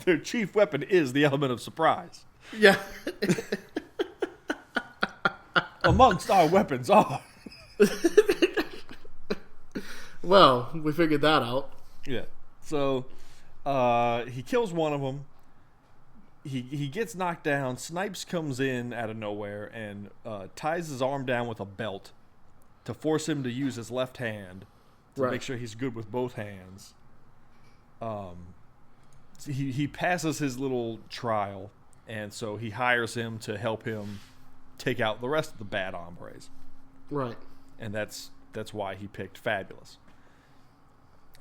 Their chief weapon is the element of surprise. Yeah. Amongst our weapons are. Well, we figured that out. Yeah. So he kills one of them. He gets knocked down. Snipes comes in out of nowhere and ties his arm down with a belt to force him to use his left hand to make sure he's good with both hands. He passes his little trial, and so he hires him to help him take out the rest of the bad hombres. Right. And that's why he picked Fabulous.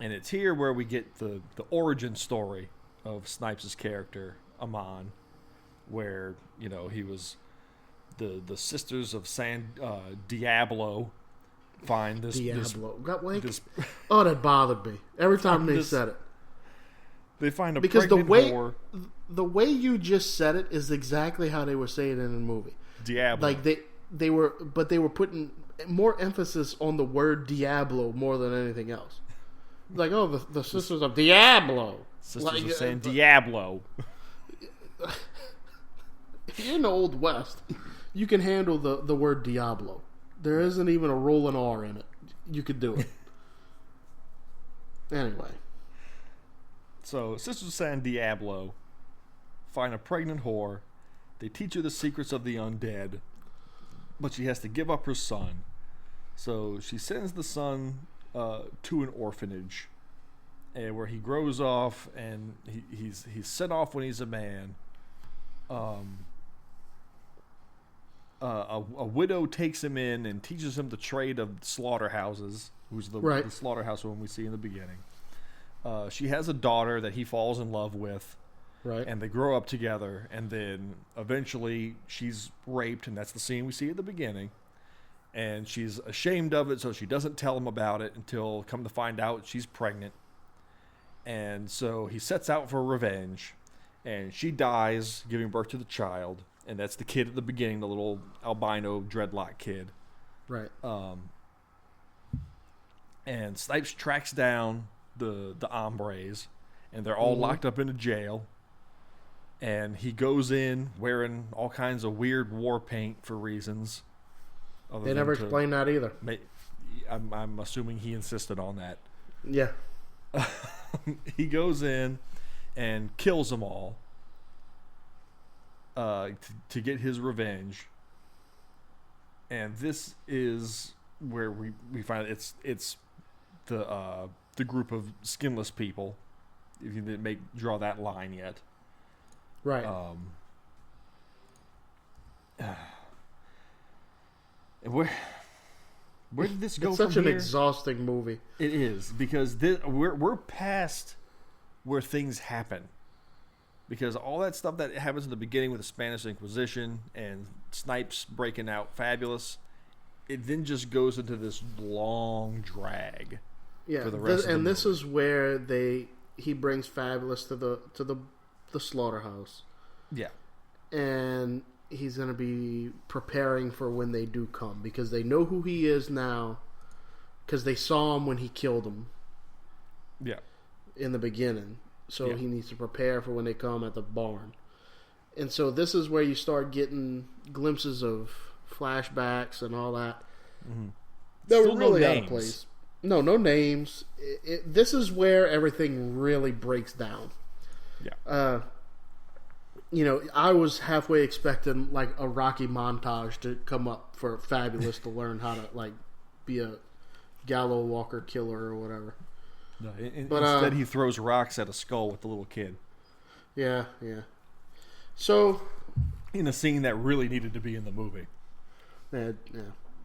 And it's here where we get the origin story of Snipes' character, Amon, where, he was the Sisters of San Diablo find this... Diablo. Oh, that bothered me. Every time they said it. They find a because pregnant whore. The way you just said it is exactly how they were saying it in the movie. Diablo. Like they were putting more emphasis on the word Diablo more than anything else. Like, oh, the Sisters of Diablo. Sisters of San Diablo. If you're in the Old West, you can handle the word Diablo. There isn't even a rolling R in it. You could do it. Anyway. So, Sisters of San Diablo find a pregnant whore. They teach her the secrets of the undead, but she has to give up her son. So she sends the son to an orphanage, where he grows off, and he's sent off when he's a man. A widow takes him in and teaches him the trade of slaughterhouses, who's the slaughterhouse woman we see in the beginning. She has a daughter that he falls in love with. Right. And they grow up together, and then eventually she's raped, and that's the scene we see at the beginning. And she's ashamed of it, so she doesn't tell him about it until, come to find out, she's pregnant. And so he sets out for revenge, and she dies giving birth to the child, and that's the kid at the beginning, the little albino dreadlock kid. Right. And Snipes tracks down the hombres, and they're all locked up in a jail. And he goes in wearing all kinds of weird war paint for reasons. They never explained that either. I'm assuming he insisted on that. Yeah. He goes in and kills them all to get his revenge. And this is where we find it's the group of skinless people. If you didn't draw that line yet. Right. Where did this go? It's from such an here? exhausting movie. It is, because we're past where things happen, because all that stuff that happens in the beginning with the Spanish Inquisition and Snipes breaking out Fabulous, it then just goes into this long drag. Yeah, for the rest of the this movie. is where he brings Fabulous to the slaughterhouse. Yeah. And he's going to be preparing for when they do come, because they know who he is now, because they saw him when he killed him. Yeah. In the beginning. So he needs to prepare for when they come at the barn. And so this is where you start getting glimpses of flashbacks and all that. Mm-hmm. That Still were really no out of place. No names. This is where everything really breaks down. Yeah. I was halfway expecting like a Rocky montage to come up for Fabulous to learn how to be a Gallowwalker killer or whatever. No, instead he throws rocks at a skull with the little kid. Yeah. So, in a scene that really needed to be in the movie. Yeah.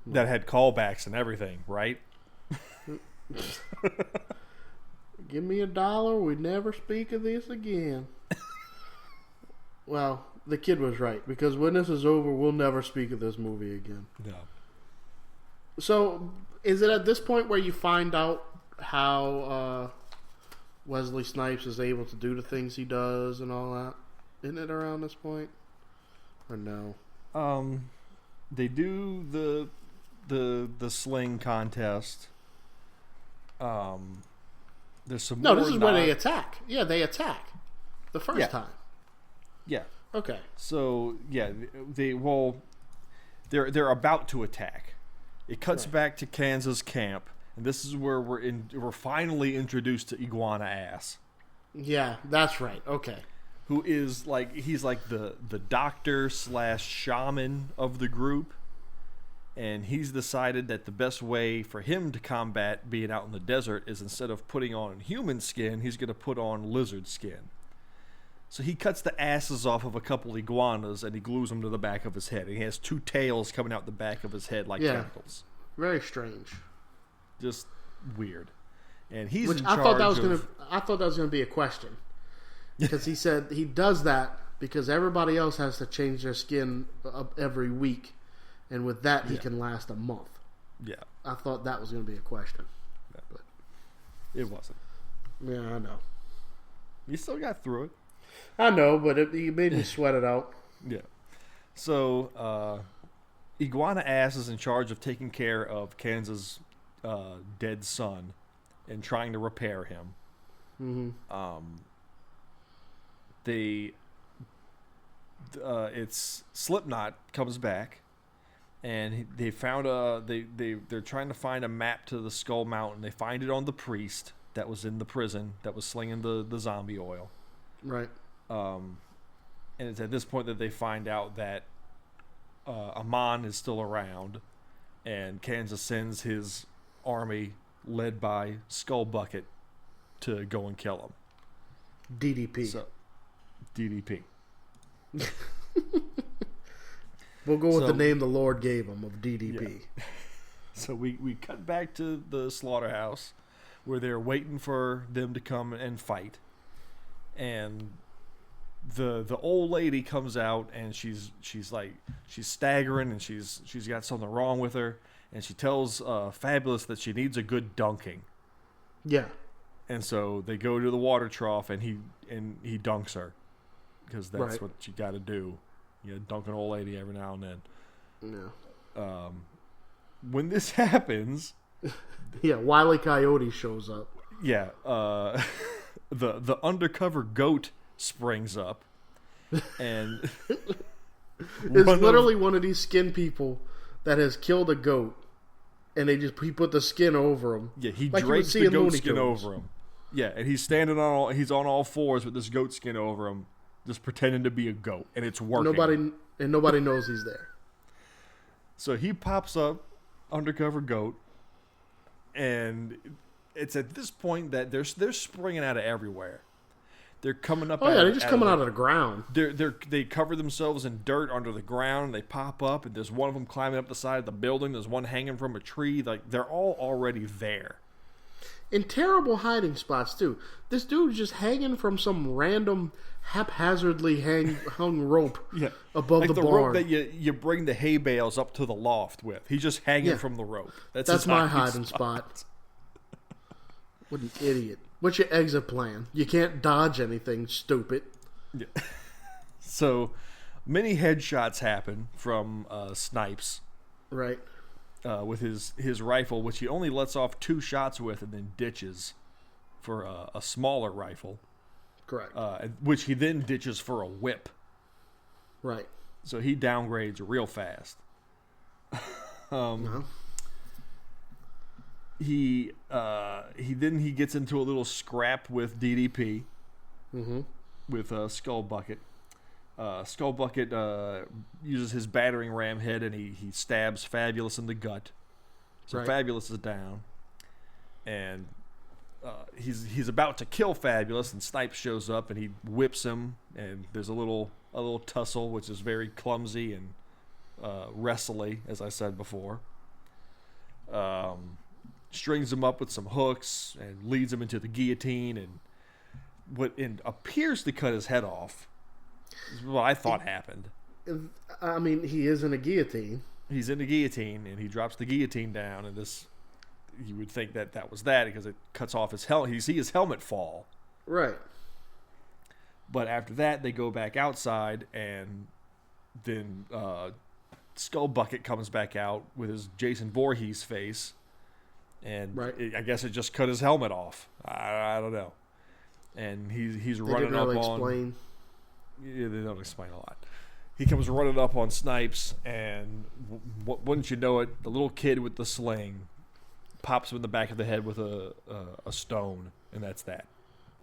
That had callbacks and everything, right? Give me $1, we never speak of this again. Well, the kid was right, because when this is over, we'll never speak of this movie again. No. So, is it at this point where you find out how Wesley Snipes is able to do the things he does and all that? Isn't it around this point? Or no? They do the sling contest. There's some No, this is where they attack. Yeah, they attack the first time. Yeah. Okay. So yeah, they're about to attack. It cuts back to Kansas camp, and this is where we're finally introduced to Iguana Ass. Yeah, that's right. Okay. Who is he's like the doctor / shaman of the group, and he's decided that the best way for him to combat being out in the desert is instead of putting on human skin, he's going to put on lizard skin. So he cuts the asses off of a couple iguanas and he glues them to the back of his head. And he has 2 tails coming out the back of his head like tentacles. Very strange. Just weird. And he's Which in I charge thought that was gonna be a question, because he said he does that because everybody else has to change their skin every week, and with that he can last a month. Yeah, I thought that was gonna be a question, but it wasn't. Yeah, I know. You still got through it. I know, but he made me sweat it out. Yeah. So Iguana Ass is in charge of taking care of Kansas' dead son and trying to repair him. Mm-hmm. It's Slipknot comes back, and they found they're trying to find a map to the Skull Mountain. They find it on the priest that was in the prison that was slinging the zombie oil. Right. And it's at this point that they find out that Amon is still around, and Kansas sends his army led by Skullbucket to go and kill him. DDP. So, DDP. We'll go with the name the Lord gave him of DDP. Yeah. So we cut back to the slaughterhouse where they're waiting for them to come and fight, and the old lady comes out, and she's staggering, and she's got something wrong with her, and she tells Fabulous that she needs a good dunking. Yeah. And so they go to the water trough, and he dunks her, because that's what you got to do. You dunk an old lady every now and then. Yeah. When this happens, yeah, Wile E. Coyote shows up. Yeah. The undercover goat springs up, and it's literally one of these skin people that has killed a goat, and he put the skin over him. Yeah, he drapes the goat skin over him. Yeah, and he's standing he's on all fours with this goat skin over him, just pretending to be a goat, and it's working. Nobody knows he's there. So he pops up, undercover goat, and it's at this point that they're springing out of everywhere. They're coming up. Oh yeah, they're just coming out of the ground. They cover themselves in dirt under the ground. They pop up, and there's one of them climbing up the side of the building. There's one hanging from a tree. Like, they're all already there. In terrible hiding spots too. This dude's just hanging from some random haphazardly hung rope above the barn. The rope that you bring the hay bales up to the loft with. He's just hanging from the rope. That's my hiding spot. What an idiot. What's your exit plan? You can't dodge anything, stupid. Yeah. So, many headshots happen from Snipes. Right. With his rifle, which he only lets off 2 shots with and then ditches for a smaller rifle. Correct. Which he then ditches for a whip. Right. So he downgrades real fast. He gets into a little scrap with DDP. Mm-hmm. With Skullbucket. Skullbucket uses his battering ram head, and he stabs Fabulous in the gut. So Fabulous is down, and he's about to kill Fabulous, and Snipes shows up, and he whips him, and there's a little tussle, which is very clumsy and wrestly, as I said before. Strings him up with some hooks and leads him into the guillotine, and appears to cut his head off. Is what I thought happened. I mean, he is in a guillotine. He's in the guillotine, and he drops the guillotine down, and you would think that was that, because it cuts off his helmet. You see his helmet fall. Right. But after that, they go back outside, and then Skullbucket comes back out with his Jason Voorhees face, and I guess it just cut his helmet off. I don't know. And he's running up on... Yeah, they don't explain a lot. He comes running up on Snipes, and wouldn't you know it, the little kid with the sling pops him in the back of the head with a stone, and that's that.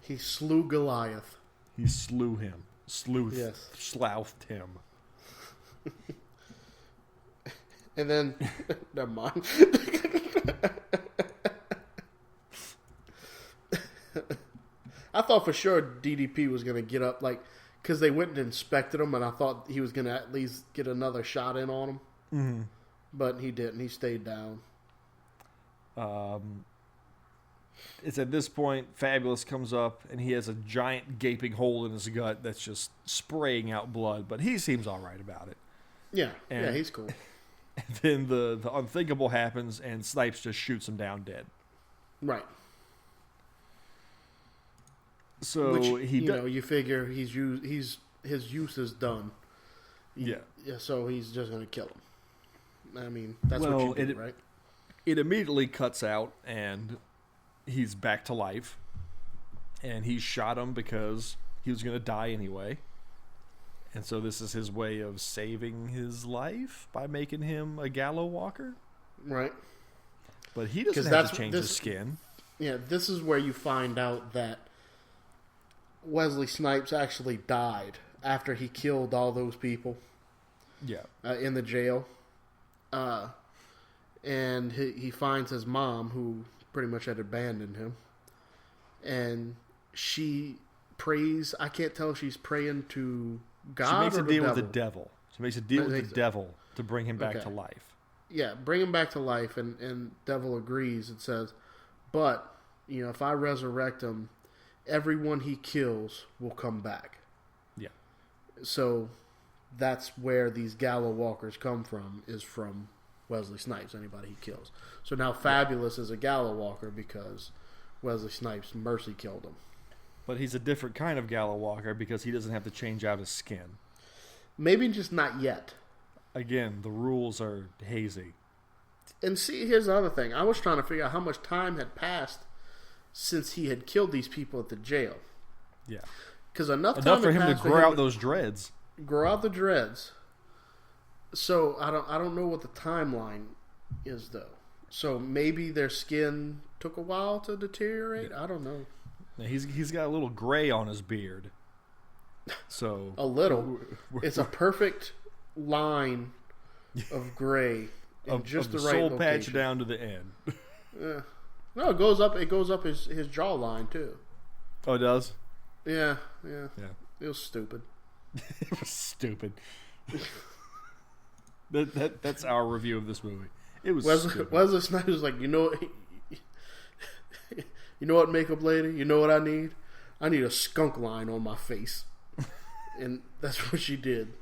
He slew Goliath. He slew him. Yes. Slouthed him. And then, never mind. I thought for sure DDP was going to get up, like, because they went and inspected him, and I thought he was going to at least get another shot in on him. Mm-hmm. But he didn't. He stayed down. It's at this point, Fabulous comes up, and he has a giant gaping hole in his gut that's just spraying out blood, but he seems all right about it. Yeah, he's cool. And then the unthinkable happens, and Snipes just shoots him down dead. Right. So which, you figure his use is done. Yeah. So he's just going to kill him. I mean, that's what you do, right? It immediately cuts out, and he's back to life. And he shot him because he was going to die anyway. And so this is his way of saving his life by making him a Gallowwalker. Right. But he doesn't have to change his skin. Yeah, this is where you find out that Wesley Snipes actually died after he killed all those people. Yeah. In the jail. And he finds his mom, who pretty much had abandoned him. And she prays. I can't tell if she's praying to God she makes or a deal the with the devil. She makes a deal with the devil to bring him back to life. Yeah, bring him back to life, and devil agrees and says, but, if I resurrect him, everyone he kills will come back. Yeah. So that's where these Gallowwalkers come from, is from Wesley Snipes, anybody he kills. So now Fabulous is a Gallowwalker because Wesley Snipes mercy killed him. But he's a different kind of Gallowwalker because he doesn't have to change out his skin. Maybe just not yet. Again, the rules are hazy. And see, here's the other thing. I was trying to figure out how much time had passed since he had killed these people at the jail. Yeah. Because enough for him to grow out those dreads. Grow out the dreads. So I don't know what the timeline is, though. So maybe their skin took a while to deteriorate. Yeah. I don't know. He's got a little gray on his beard. So a little. It's a perfect line of gray in just the right soul location. Patch down to the end. Yeah. No, it goes up his jawline too. Oh, it does? Yeah. It was stupid. It was stupid. That's our review of this movie. It was stupid. Wesley Snipes was like, you know what, makeup lady? You know what I need? I need a skunk line on my face. And that's what she did.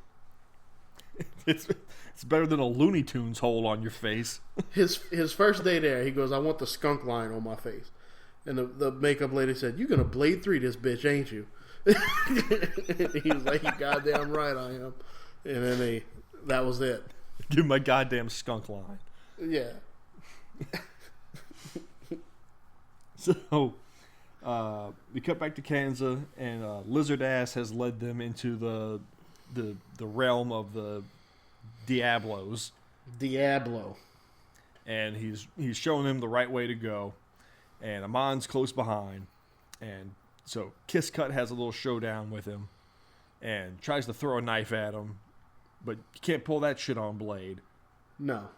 It's better than a Looney Tunes hole on your face. His first day there, he goes, I want the skunk line on my face. And the makeup lady said, you're going to Blade 3 this bitch, ain't you? He was like, you goddamn right I am. And then that was it. Give my goddamn skunk line. Yeah. So, we cut back to Kansas, and Lizard Ass has led them into the realm of the Diablos. Diablo. And he's showing them the right way to go. And Amon's close behind. And so Kiss Cut has a little showdown with him and tries to throw a knife at him, but you can't pull that shit on Blade. No.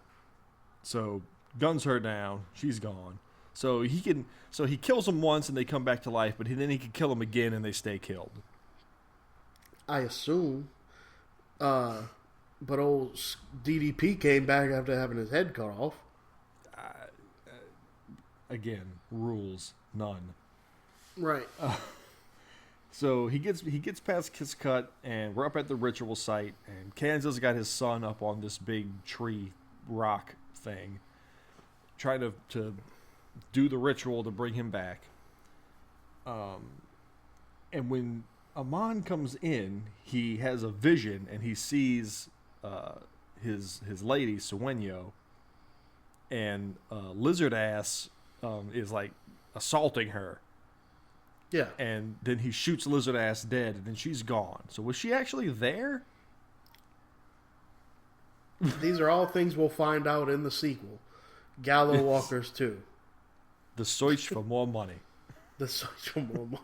So guns her down. She's gone. So he kills them once and they come back to life, but then he can kill them again and they stay killed. I assume. But old DDP came back after having his head cut off. Again, rules none. Right. So he gets past Kiss Cut, and we're up at the ritual site, and Kansas got his son up on this big tree rock thing, trying to do the ritual to bring him back. And when Amon comes in, he has a vision, and he sees his lady Sueño, and Lizard Ass is like assaulting her. Yeah. And then he shoots Lizard Ass dead, and then she's gone. So was she actually there? These are all things we'll find out in the sequel. Gallowwalkers 2. The search for more money. The search for more money.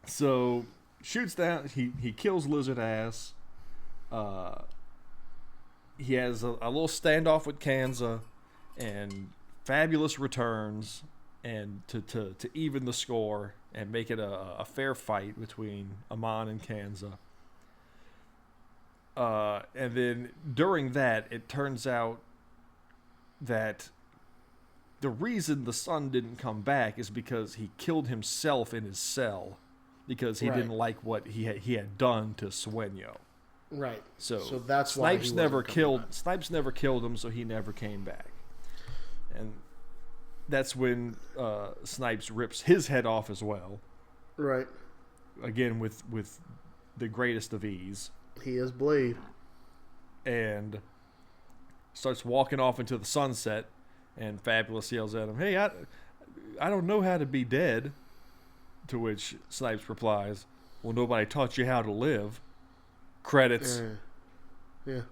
So, shoots down, he kills Lizard Ass. He has a little standoff with Kanza, and Fabulous returns, and to even the score and make it a fair fight between Amon and Kanza. And then during that, it turns out that the reason the son didn't come back is because he killed himself in his cell because he didn't like what he had done to Sueño. Right. So that's Snipes why never killed him, so he never came back. And that's when Snipes rips his head off as well. Right. Again with the greatest of ease. He is Blade. And starts walking off into the sunset, and Fabulous yells at him, "Hey, I don't know how to be dead." To which Snipes replies, "Well, nobody taught you how to live." Credits. Yeah.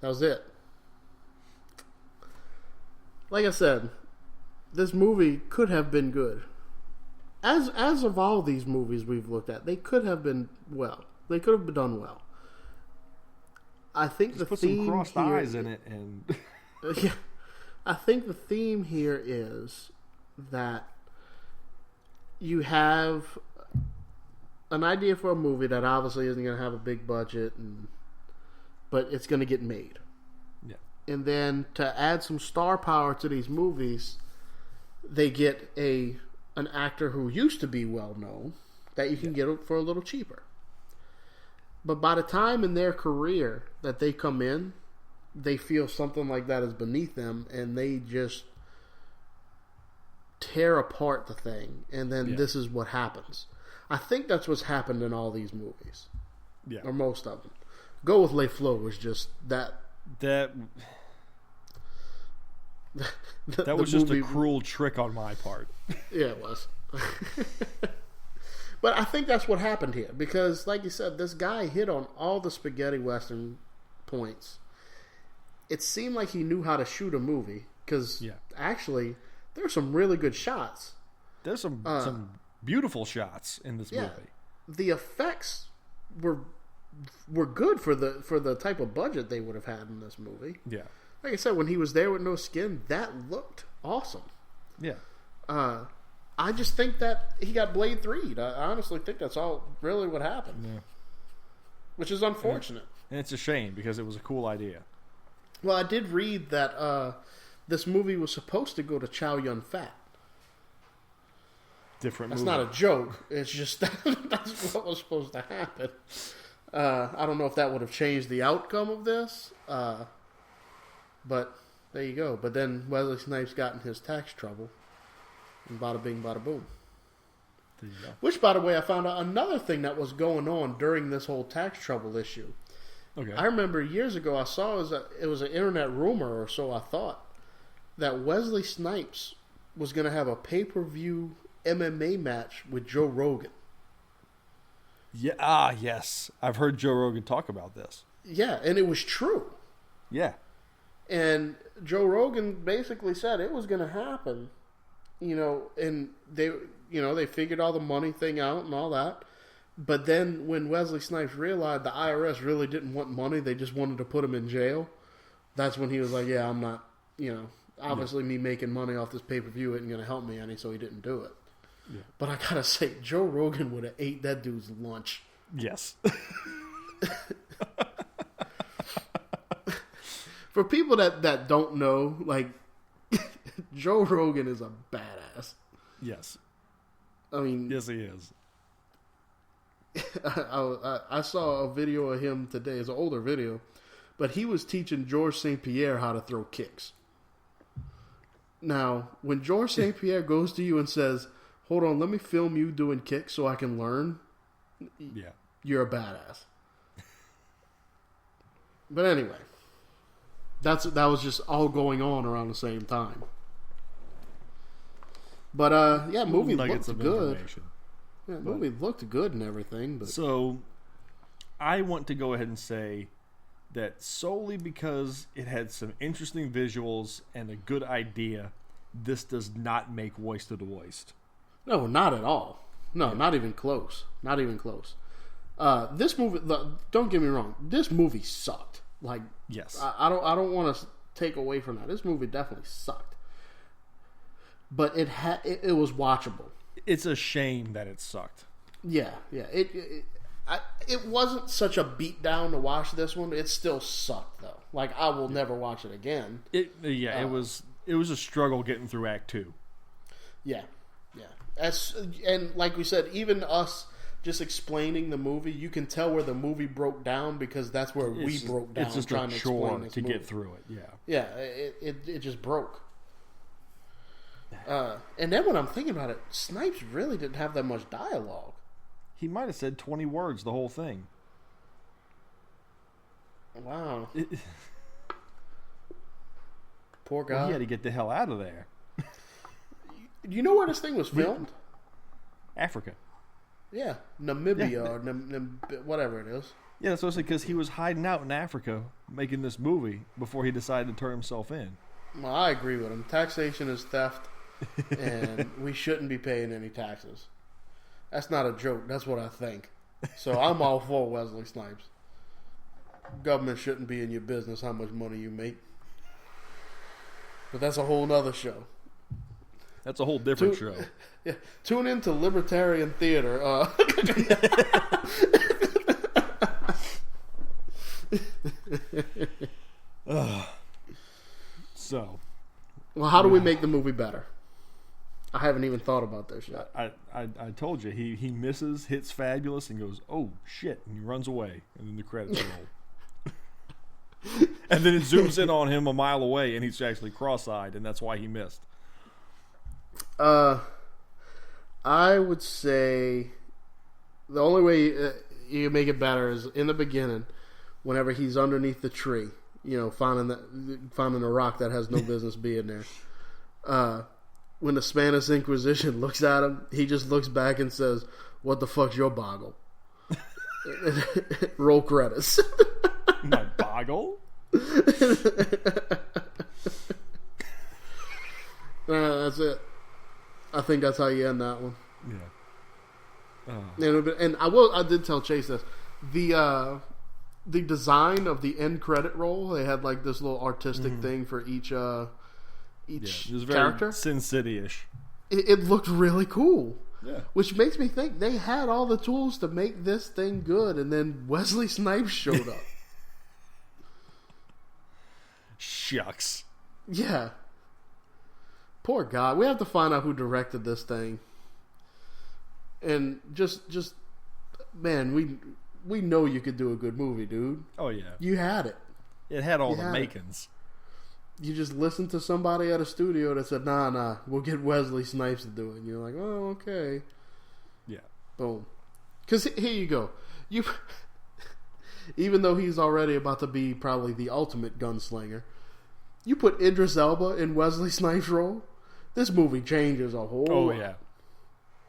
That was it. Like I said, this movie could have been good. As of all these movies we've looked at, they could have been well. They could have been done well. I think Just the put theme some crossed here, eyes in it, and yeah, I think the theme here is that you have an idea for a movie that obviously isn't going to have a big budget, but it's going to get made. yeah, And then to add some star power to these movies, they get an actor who used to be well known that you can get for a little cheaper. But by the time in their career that they come in, they feel something like that is beneath them, and they just tear apart the thing. And then this is what happens. I think that's what's happened in all these movies. yeah. Or most of them. Go with Les Flow was just that. That was just a cruel trick on my part. Yeah, it was. But I think that's what happened here. Because, like you said, this guy hit on all the spaghetti western points. It seemed like he knew how to shoot a movie. Because, actually, there were some really good shots. There's some beautiful shots in this movie. The effects were good for the type of budget they would have had in this movie. Yeah. Like I said, when he was there with no skin, that looked awesome. Yeah. I just think that he got Blade 3'd. I honestly think that's all really what happened. Yeah. Which is unfortunate. And it's a shame because it was a cool idea. Well, I did read that this movie was supposed to go to Chow Yun-Fat. Different That's movie. not a joke. It's just that's what was supposed to happen. I don't know if that would have changed the outcome of this. But there you go. But then Wesley Snipes got in his tax trouble. And bada bing, bada boom. There you go. Which, by the way, I found out another thing that was going on during this whole tax trouble issue. Okay. I remember years ago I saw it was an internet rumor, or so I thought, that Wesley Snipes was going to have a pay-per-view MMA match with Joe Rogan. Yeah. Yes. I've heard Joe Rogan talk about this. Yeah, and it was true. Yeah. And Joe Rogan basically said it was going to happen, and they figured all the money thing out and all that. But then when Wesley Snipes realized the IRS really didn't want money, they just wanted to put him in jail. That's when he was like, yeah, I'm not, obviously me making money off this pay-per-view isn't going to help me any, so he didn't do it. Yeah. But I got to say, Joe Rogan would have ate that dude's lunch. Yes. For people that don't know, like, Joe Rogan is a badass. Yes. I mean... Yes, he is. I saw a video of him today. It's an older video. But he was teaching Georges St. Pierre how to throw kicks. Now, when Georges St. Pierre goes to you and says, hold on, let me film you doing kicks so I can learn, you're a badass. But anyway, that was just all going on around the same time. But yeah, movie nuggets looked of good. information. Yeah, movie looked good and everything. But So, I want to go ahead and say that solely because it had some interesting visuals and a good idea, this does not make Wasted to Waste. no, not at all. No, not even close. Not even close. This movie, don't get me wrong, this movie sucked. Like, Yes. I don't want to take away from that. This movie definitely sucked. But it was watchable. It's a shame that it sucked. Yeah. It wasn't such a beatdown to watch this one. It still sucked though. Like, I will never watch it again. It was a struggle getting through Act 2. Yeah. And like we said, even us just explaining the movie, you can tell where the movie broke down because that's where we broke down. It's just trying a to chore explain this to movie. get through it. Yeah. Yeah, it just broke. And then when I'm thinking about it, Snipes really didn't have that much dialogue. He might have said 20 words the whole thing. Wow. Poor guy. Well, he had to get the hell out of there. You know where this thing was filmed? Africa. Yeah, Namibia or whatever it is. Yeah, that's what I said, because he was hiding out in Africa making this movie before he decided to turn himself in. Well, I agree with him. Taxation is theft, and we shouldn't be paying any taxes. That's not a joke. That's what I think. So I'm all for Wesley Snipes. Government shouldn't be in your business how much money you make. But that's a whole nother show. That's a whole different show. Yeah, tune in to Libertarian Theater. So, Well, how do we make the movie better? I haven't even thought about this yet. I told you, he misses, hits fabulous, and goes, oh, shit, and he runs away, and then the credits roll. And then it zooms in on him a mile away, and he's actually cross-eyed, and that's why he missed. I would say the only way you make it better is in the beginning, whenever he's underneath the tree, finding a rock that has no business being there. When the Spanish Inquisition looks at him, he just looks back and says, "What the fuck's your boggle?" Roll credits. My boggle? That's it. I think that's how you end that one. Yeah. And I did tell Chase this. The design of the end credit roll, they had like this little artistic thing for each It was very character. Sin City-ish. It looked really cool. Yeah. Which makes me think they had all the tools to make this thing good, and then Wesley Snipes showed up. Shucks. Yeah. Poor guy. We have to find out who directed this thing. And just man, we know you could do a good movie, dude. Oh, yeah. You had it. It had all You the had it. makings. You just listened to somebody at a studio that said, nah, we'll get Wesley Snipes to do it. And you're like, oh, okay. Yeah. Boom. Because here you go. Even though he's already about to be probably the ultimate gunslinger, you put Idris Elba in Wesley Snipes' role, this movie changes a whole Oh, lot. yeah.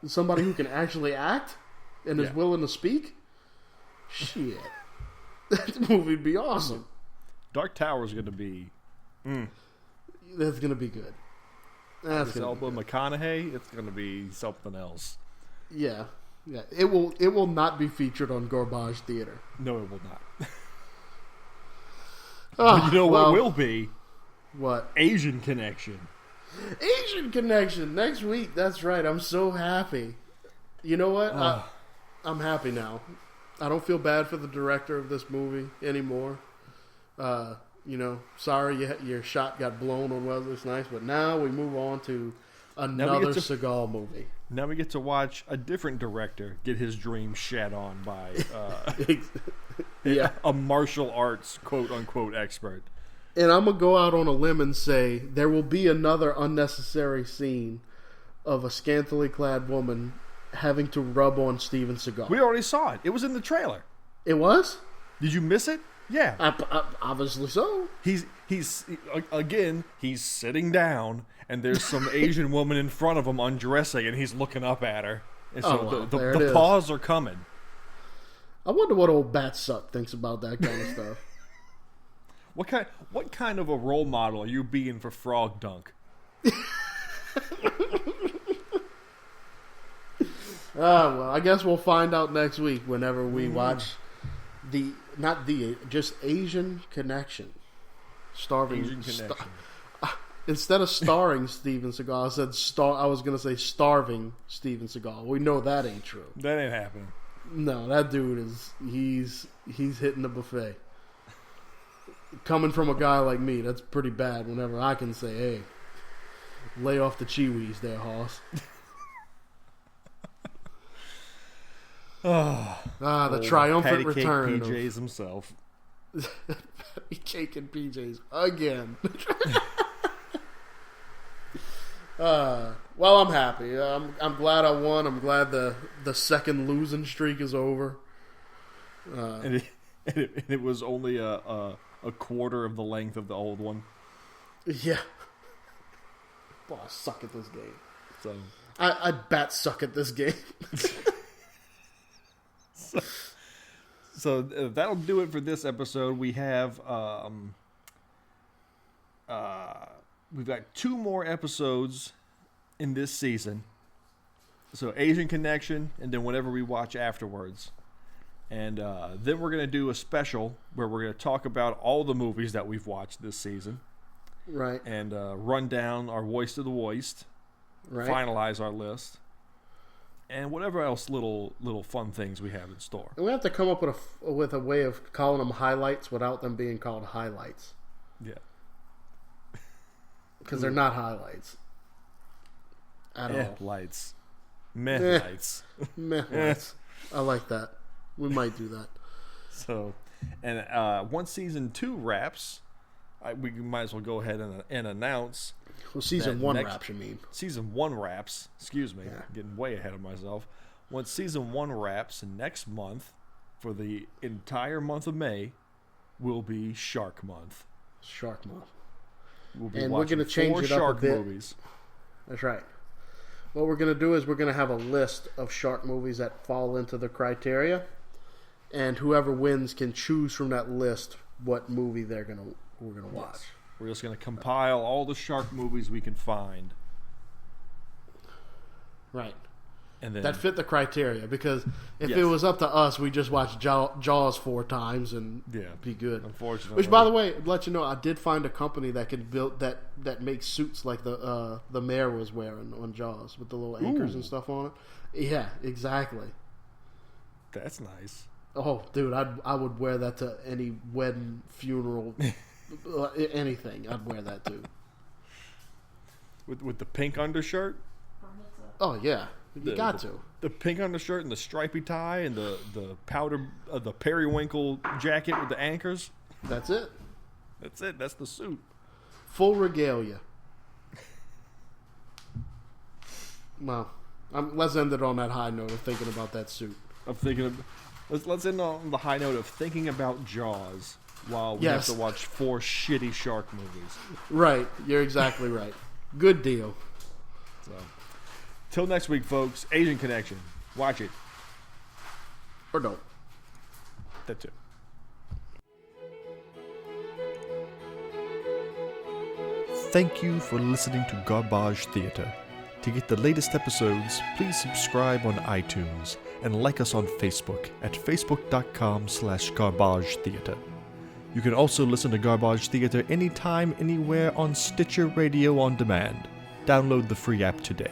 Somebody who can actually act and is Yeah. willing to speak? Shit. That movie'd be awesome. Dark Tower's going to be... That's going to be good. That's It's going to Elba McConaughey. It's going to be something else. Yeah. It will not be featured on Garbage Theater. No, it will not. Oh, But you know well, what will be? What? Asian Connection. Asian Connection next week. That's right. I'm so happy. You know what? I'm happy now. I don't feel bad for the director of this movie anymore. Sorry your shot got blown on Wesley Snipes, but now we move on to another Seagal movie. Now we get to watch a different director get his dream shat on by Yeah. a martial arts quote-unquote expert. And I'm going to go out on a limb and say there will be another unnecessary scene of a scantily clad woman having to rub on Steven Seagal. We already saw it. It was in the trailer. It was? Did you miss it? Yeah. Obviously so. He's sitting down, and there's some Asian woman in front of him undressing, and he's looking up at her. And so well, the paws are coming. I wonder what old Batsuck thinks about that kind of stuff. What kind of a role model are you being for Frog Dunk? Well, I guess we'll find out next week whenever we watch just Asian Connection. Instead of starring Steven Seagal, I was going to say starving Steven Seagal. We know that ain't true. That ain't happening. No, that dude he's hitting the buffet. Coming from a guy like me, that's pretty bad whenever I can say, hey, lay off the chiwis there, Hoss. The triumphant return of PJs himself. Patty cake and PJs again. Well, I'm happy. I'm glad I won. I'm glad the second losing streak is over. And it was only a quarter of the length of the old one. Yeah. Boy, I suck at this game. So I bat suck at this game. So that'll do it for this episode. We have we've got 2 more episodes in this season. So Asian Connection, and then whatever we watch afterwards. And then we're going to do a special where we're going to talk about all the movies that we've watched this season. Right. And run down our Woist of the Woist. Right. Finalize our list. And whatever else little fun things we have in store. And we have to come up with a way of calling them highlights without them being called highlights. Yeah. Because they're not highlights. At all. Lights. Meh lights. Meh lights. I like that. We might do that. So, and once season 2 wraps, we might as well go ahead and announce. Well, season 1 wraps, you mean? Season 1 wraps. Excuse me. Yeah. Getting way ahead of myself. Once season 1 wraps, next month, for the entire month of May, will be Shark Month. Shark Month. We'll be and we're going to change it up a bit. Movies. That's right. What we're going to do is we're going to have a list of shark movies that fall into the criteria, and whoever wins can choose from that list what movie we're going to watch. Yes. We're just going to compile all the shark movies we can find. Right. And then, that fit the criteria, because if it was up to us, we just watch Jaws 4 times and be good. Unfortunately. Which, by the way, let you know, I did find a company that could build that makes suits like the mayor was wearing on Jaws with the little anchors and stuff on it. Yeah, exactly. That's nice. Oh, dude, I would wear that to any wedding, funeral, anything. I'd wear that too. With the pink undershirt? Oh yeah. You got to. The pink undershirt and the stripy tie and the powder the periwinkle jacket with the anchors. That's it. That's it. That's the suit. Full regalia. Well, let's end it on that high note of thinking about that suit. Let's end on the high note of thinking about Jaws while we have to watch 4 shitty shark movies. Right. You're exactly right. Good deal. So. Till next week, folks. Asian Connection. Watch it. Or don't. That too. Thank you for listening to Garbage Theatre. To get the latest episodes, please subscribe on iTunes and like us on Facebook at facebook.com/garbagetheatre. You can also listen to Garbage Theatre anytime, anywhere on Stitcher Radio on Demand. Download the free app today.